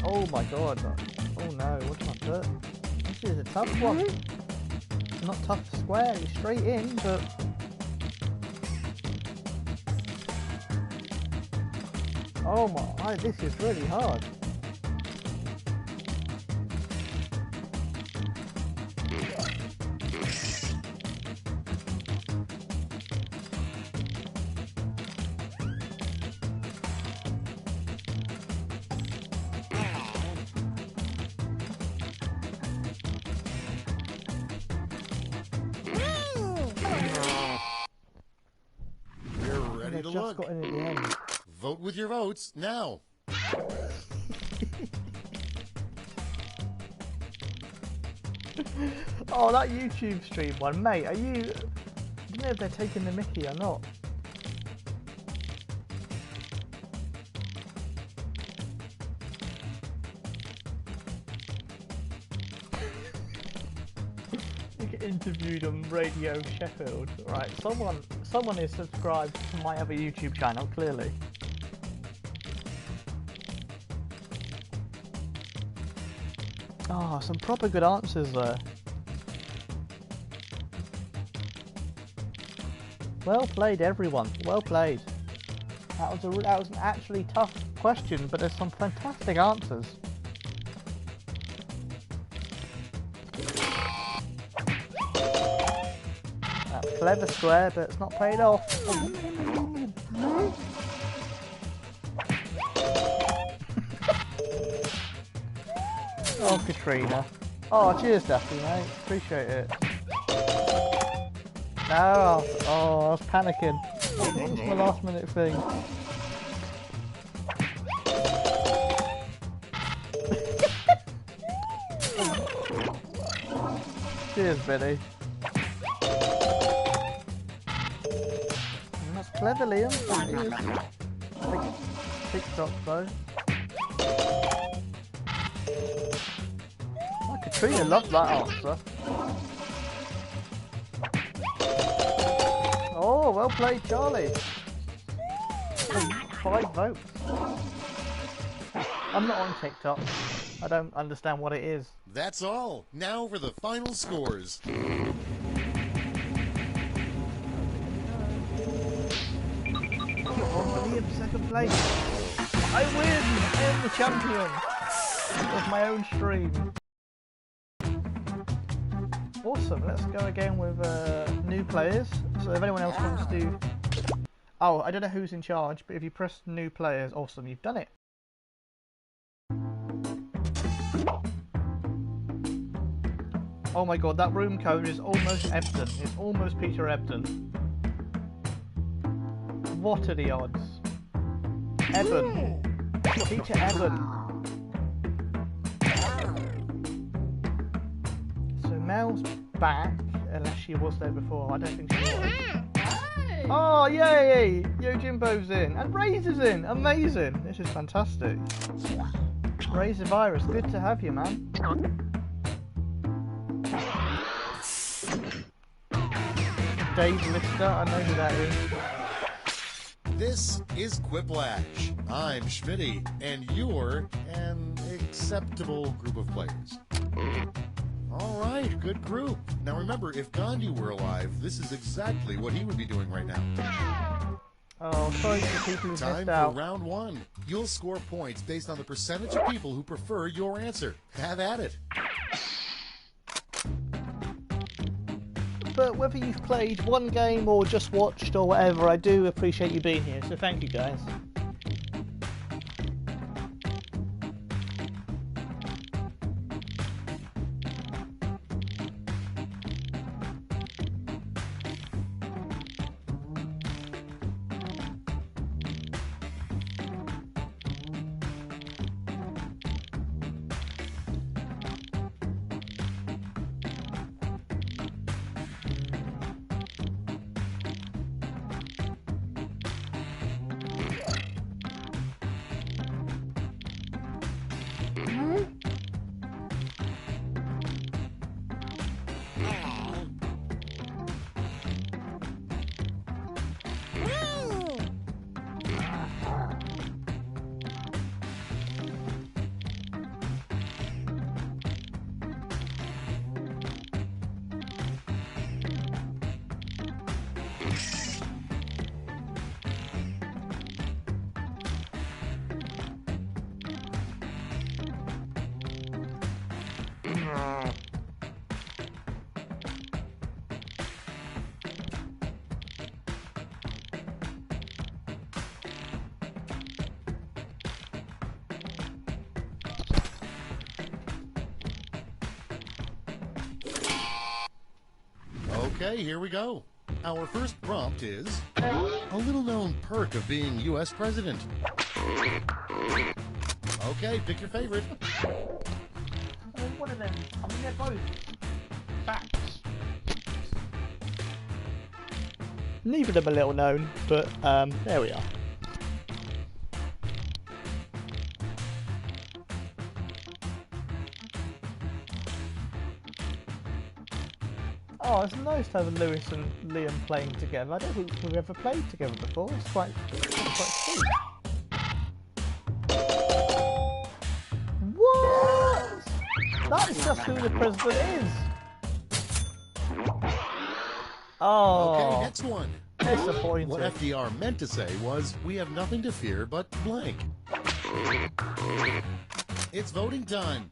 Oh my god. Oh no, what am I put? This is a tough one. It's not tough to square, it's straight in, but... Oh my, this is really hard. done. Got in at the end. Vote with your votes now. Oh, that YouTube stream one, mate. Are you? I don't know if they're taking the mickey or not. You get interviewed on Radio Sheffield. Right, someone is subscribed to my other YouTube channel, clearly. Oh, some proper good answers there. Well played, everyone. Well played. That was an actually tough question, but there's some fantastic answers. That's clever square, but it's not paid off. Oh, Katrina. Oh, cheers, Daffy, mate. Appreciate it. No, oh, I was panicking. It's my last minute thing. Cheers, Billy. That's clever, Liam. TikTok, though. Oh, Katrina loved that answer. Oh, well played, Charlie. 5 votes. I'm not on TikTok. I don't understand what it is. That's all. Now for the final scores. Liam, second place. I win! I am the champion of my own stream. Awesome, let's go again with new players. So if anyone else wants to... Oh, I don't know who's in charge, but if you press new players, awesome, you've done it. Oh my god, that room code is almost Ebden. It's almost Peter Ebden. What are the odds? Eben. Peter Eben. So Mel's back, unless she was there before. I don't think she was. Oh, yay! Yo Jimbo's in. And Razor's in. Amazing. This is fantastic. Razor Virus, good to have you, man. Dave Lister, I know who that is. This is Quiplash. I'm Schmitty, and you're an acceptable group of players. All right, good group. Now remember, if Gandhi were alive, this is exactly what he would be doing right now. Oh, sorry for people who missed out. Time for round 1. You'll score points based on the percentage of people who prefer your answer. Have at it. But whether you've played one game or just watched or whatever, I do appreciate you being here, so thank you guys. Okay, here we go. Our first prompt is a little known perk of being U.S. president. Okay, pick your favorite. One of them. I mean, they're both facts. Neither of them are little known, but there we are. Oh, it's nice to have Lewis and Liam playing together. I don't think we've ever played together before. It's quite sweet. What? That's just who the president is. Oh. Okay, next one. Disappointing. What FDR meant to say was, we have nothing to fear but blank. It's voting time.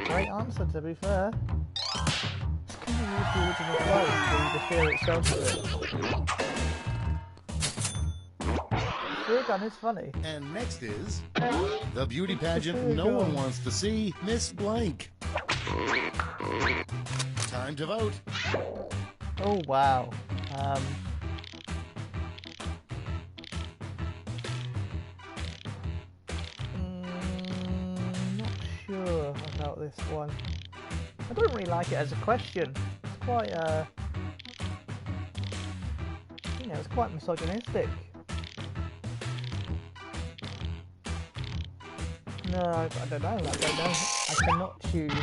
Great answer, to be fair. It's kind of use the original flow to the fear itself of it. Fear gun is funny. And next is the beauty pageant no one wants to see, Miss Blank. Time to vote. Oh wow. Not sure about this one. I don't really like it as a question. It's quite it's quite misogynistic. No, I don't know. I cannot choose.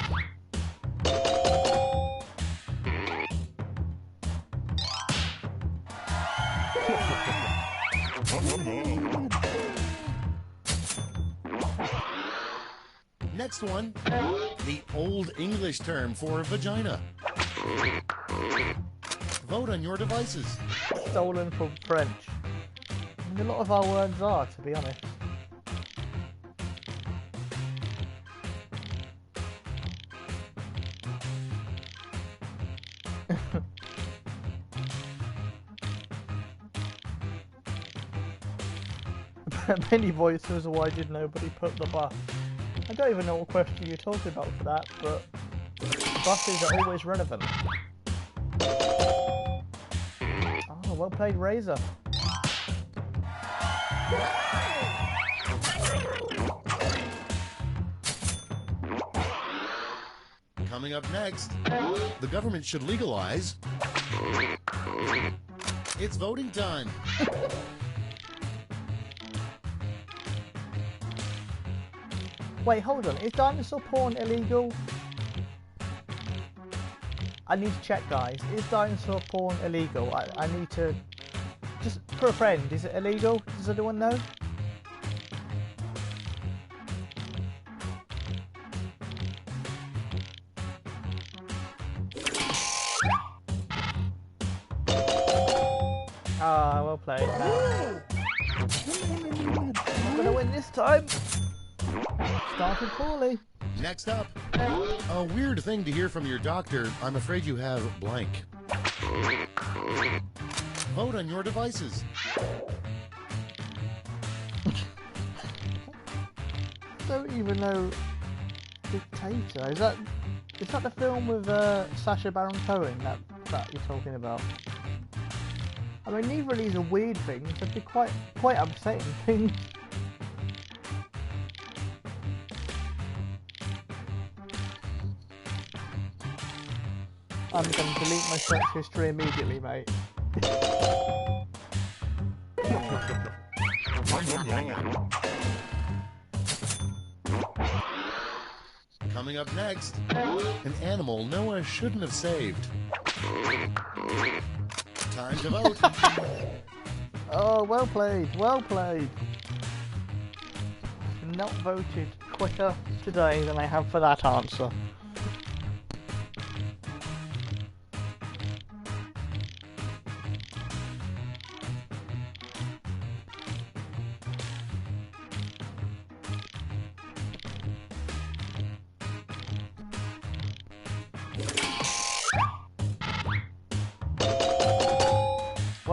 Next one, the Old English term for vagina. Vote on your devices. Stolen from French. I mean, a lot of our words are, to be honest. Many voices, why did nobody put the bus? I don't even know what question you're talking about for that, but buses are always relevant. Oh, well played, Razor. Coming up next, the government should legalize. It's voting time. Wait, hold on. Is dinosaur porn illegal? I need to check, guys. Is dinosaur porn illegal? I need to... Just for a friend, is it illegal? Does anyone know? Ah, well played. I'm gonna win this time. Started poorly. Next up, a weird thing to hear from your doctor. I'm afraid you have blank. Vote on your devices. Don't even know. Dictator. Is that the film with Sacha Baron Cohen that you're talking about? I mean, neither of these are weird things. They'd be quite upsetting things. I'm going to delete my search history immediately, mate. Coming up next, an animal Noah shouldn't have saved. Time to vote. Oh, well played, well played. Not voted quicker today than I have for that answer.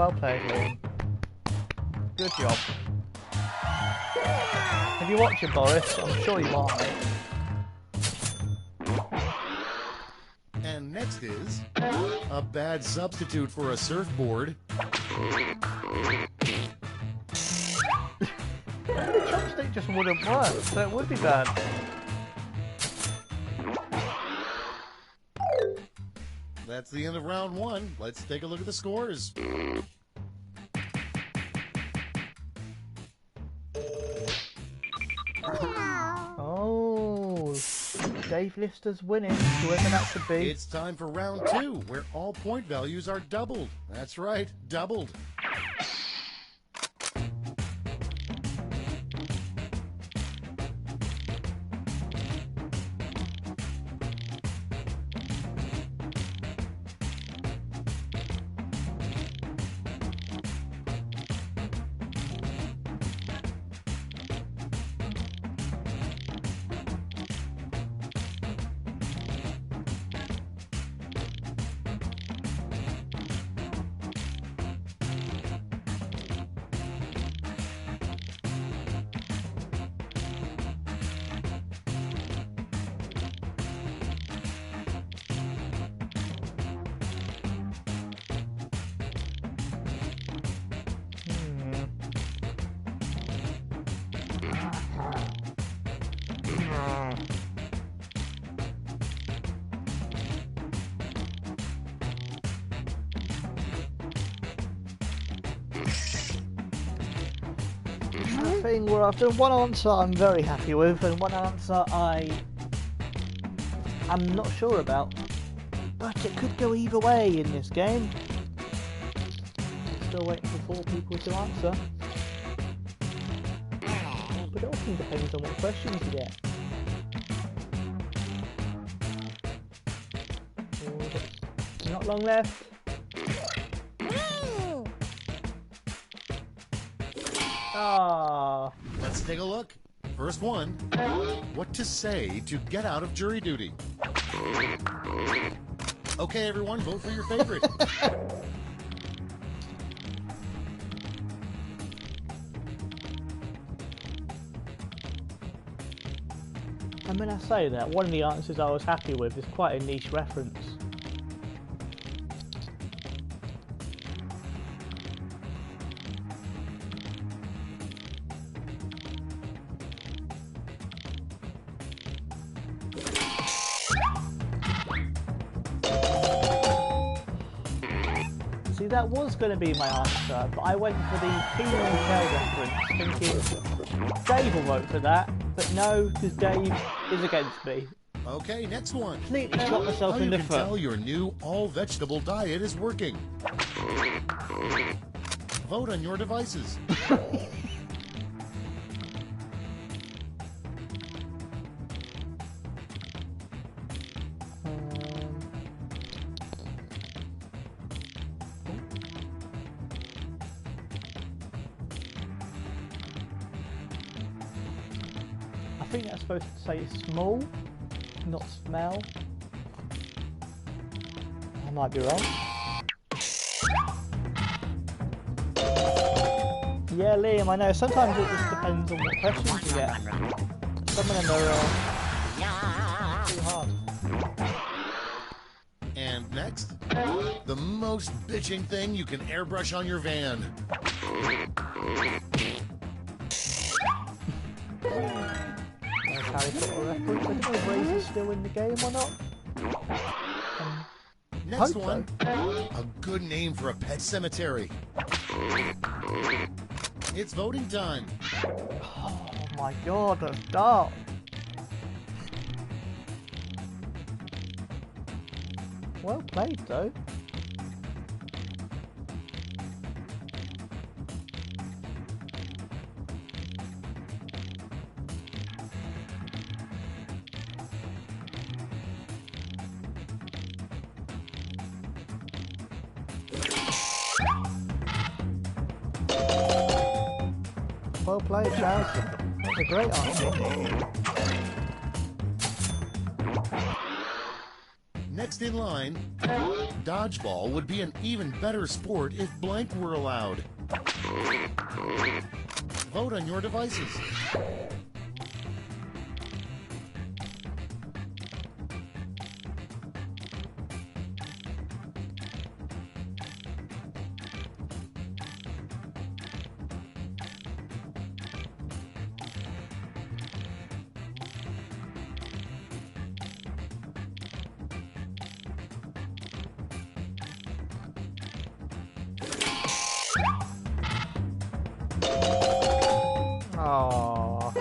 Well played, Liam. Good job. If you're watching, Boris, I'm sure you are, mate. And next is a bad substitute for a surfboard. The chopstick just wouldn't work, so it would be bad. That's the end of round one. Let's take a look at the scores. Oh, Dave Lister's winning, whoever that could be. It's time for round two, where all point values are doubled. That's right, doubled. Thing where I've done one answer I'm very happy with and one answer I'm not sure about, but it could go either way in this game. Still waiting for 4 people to answer, but it often depends on what questions you get. Not long left. Ah. Let's take a look. First one, what to say to get out of jury duty. Okay, everyone, vote for your favorite. And when I say that, one of the answers I was happy with is quite a niche reference. See, that was going to be my answer, but I went for the Keenan and Kel reference, thinking Dave will vote for that, but no, because Dave is against me. Okay, next one. Completely shot myself How in you the can foot. tell your new all-vegetable diet is working. Vote on your devices. I think that's supposed to say small, not smell. I might be wrong. Yeah, Liam, I know. Sometimes it just depends on what questions you get. Some of them are too hard. And next, the most bitching thing you can airbrush on your van. Harry Potter reference. I don't know if Razor's still in the game or not. Next hope one, a good name for a pet cemetery. It's voting time. Oh my god, that's dark. Well played though. Well played, Charles. That's a great answer. Next in line, dodgeball would be an even better sport if blank were allowed. Vote on your devices. Oh.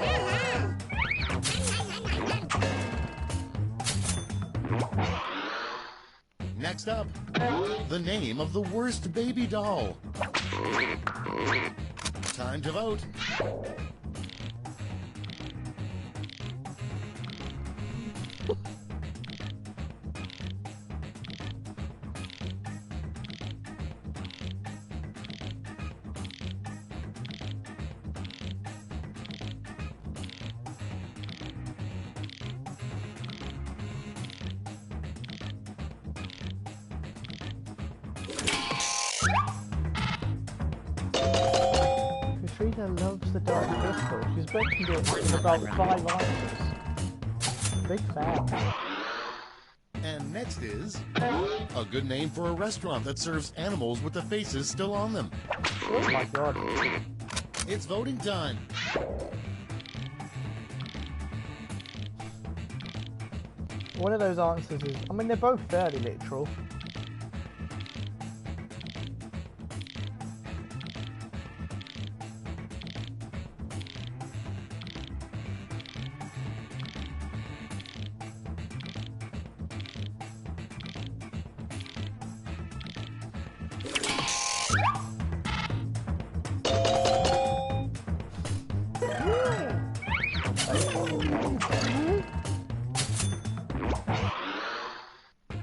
Next up, the name of the worst baby doll. Time to vote. Katrina loves the dark crystal. She's mentioned it in about 5 answers. Big fan. And next is a good name for a restaurant that serves animals with the faces still on them. Oh my god. It's voting time. One of those answers is, I mean, they're both fairly literal.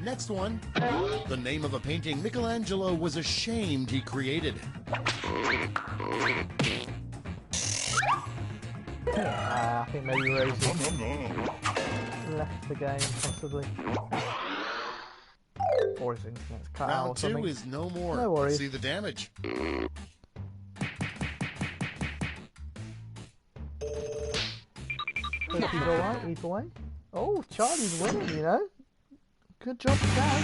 Next one, the name of a painting Michelangelo was ashamed he created. I think maybe Rosie left the game, possibly. Or his internet's cut out or Round something. 2 is no more. No worries. See the damage. Hope he's alright either way. Oh, Charlie's winning, you know. Good job, Chad.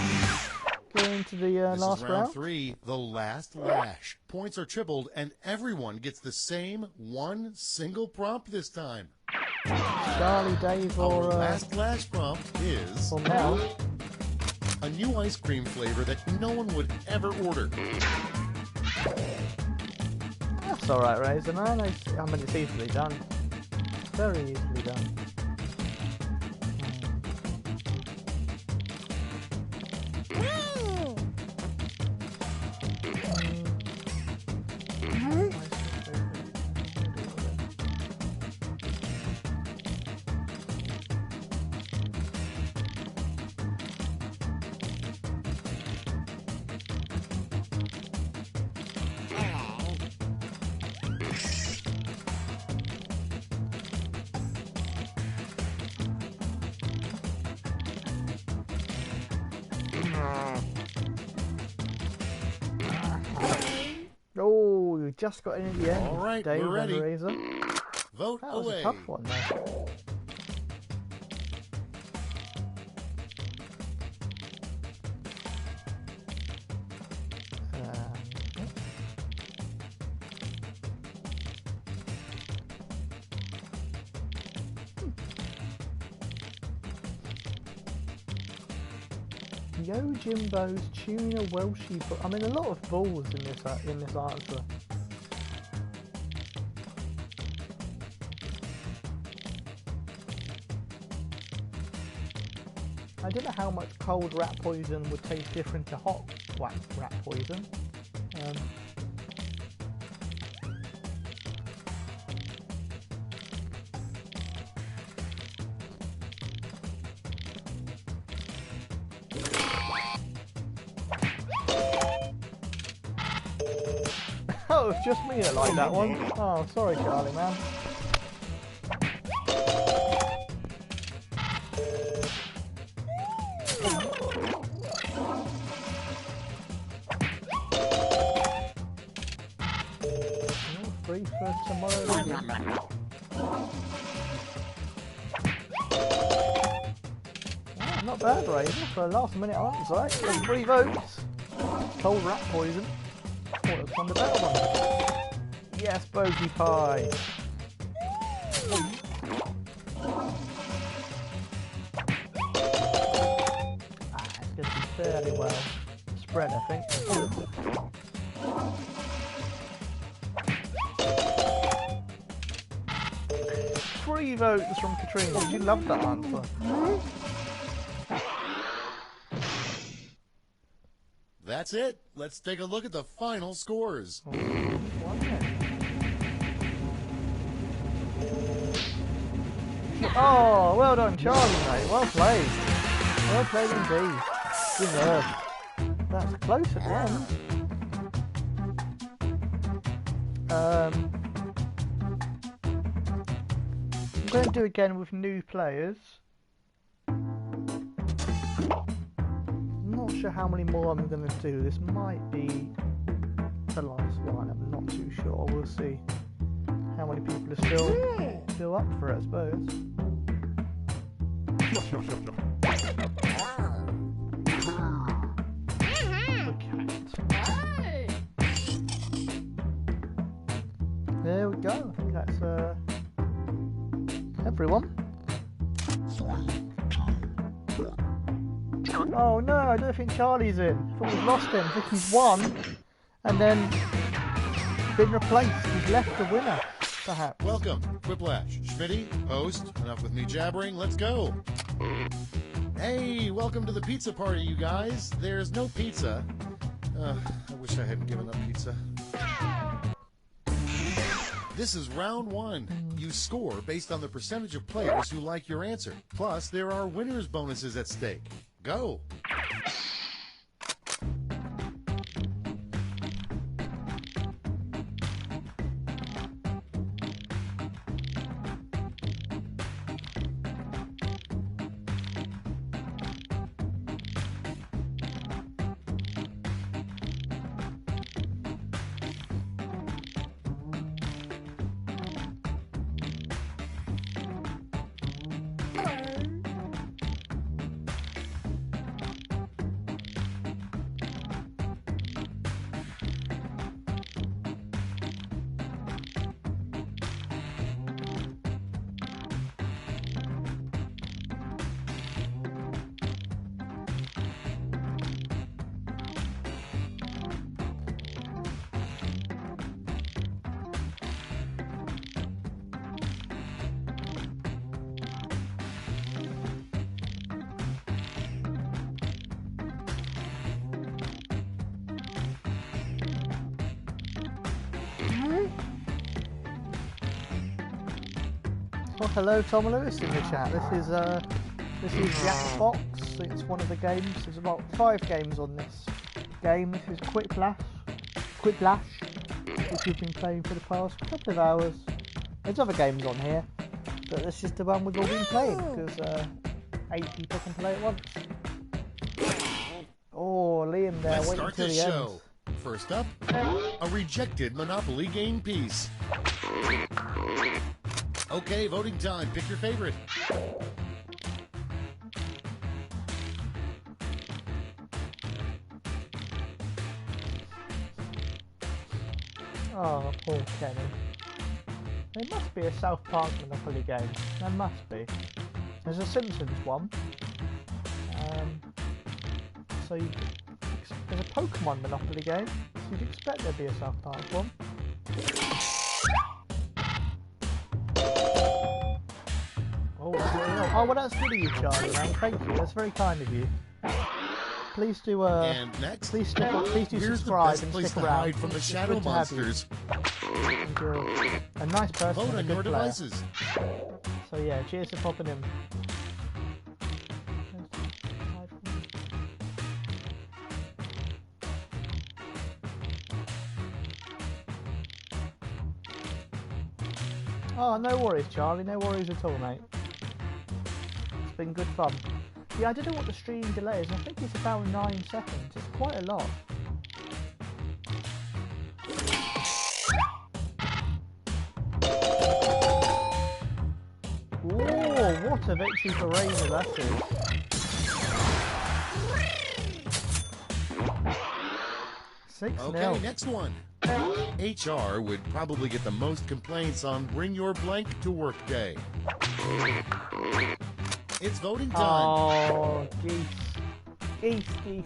Going into the This last is round round. 3, the last lash. Points are tripled, and everyone gets the same one single prompt this time. Charlie, Dave, Our or last lash prompt is Mel. a new ice cream flavor that no one would ever order. That's alright, Razor Man. I mean, it's easily done. Very easily done. Oh, you just got in at the end. All right, Dave we're ready. and Razor. Vote That was away. a tough one, though. Yo Jimbo's tuna Welshie. I mean, a lot of balls in this answer. I don't know how much cold rat poison would taste different to hot rat poison. Oh, it's just me that liked that one. Oh, sorry, Charlie, man. for tomorrow. Oh, not bad, Raven, for a last minute answer. There's 3 votes. Cold rat poison. Oh, it's on the better one. Yes, bogey pie. It's going to be fairly well spread, I think. 3 votes from Katrina. Did you love that answer? That's it. Let's take a look at the final scores. Oh, well done, Charlie, mate. Well played. Well played indeed. Deserved. That's close at the end. I'm going to do again with new players. I'm not sure how many more I'm going to do. This might be the last one. I'm not too sure. We'll see how many people are still up for it, I suppose. There we go. I think that's everyone. Oh no, I don't think Charlie's in. I thought we've lost him. I think he's won and then been replaced. He's left the winner, perhaps. Welcome, Quiplash. Schmitty, host. Enough with me jabbering. Let's go. Hey, welcome to the pizza party, you guys. There's no pizza. I wish I hadn't given up pizza. This is round 1. You score based on the percentage of players who like your answer. Plus, there are winners' bonuses at stake. Go! Well, hello, Tom Lewis in the chat. This is Jackbox. It's one of the games. There's about 5 games on this game. This is Quiplash, which we've been playing for the past couple of hours. There's other games on here, but this is the one we've all been playing because 8 people can play at once. Oh, Liam there, Let's waiting start until this the show. end. First up, a rejected Monopoly game piece. Okay, voting time. Pick your favorite. Oh, poor Kenny. There must be a South Park Monopoly game. There must be. There's a Simpsons one. There's a Pokemon Monopoly game. So you'd expect there'd be a South Park one. Oh, well, that's good of you, Charlie, man. Thank you. That's very kind of you. Please do. And next, please do here's subscribe the best and place stick to around. hide from the It's shadow good to have you. monsters. And you're a nice person. Vote and a on good your player. devices. So yeah, cheers for popping in. Oh, no worries, Charlie. No worries at all, mate. It's been good fun. Yeah, I don't know what the stream delay is. I think it's about 9 seconds. It's quite a lot. a victory for Razor, that is. Okay, next one. HR would probably get the most complaints on Bring Your Blank to Work Day. It's voting time. Oh, geese. Geese.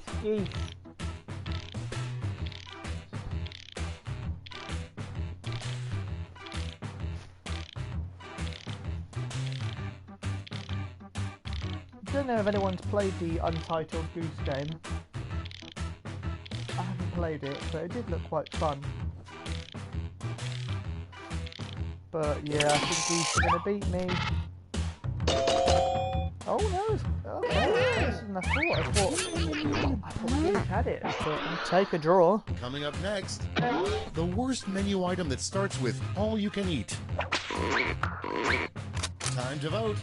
I don't know if anyone's played the Untitled Goose Game. I haven't played it, but it did look quite fun. But yeah, I think Goose are going to beat me. Oh no, okay, worse than I thought. I thought Goose had it, but I'll take a draw. Coming up next, the worst menu item that starts with all you can eat. Time to vote.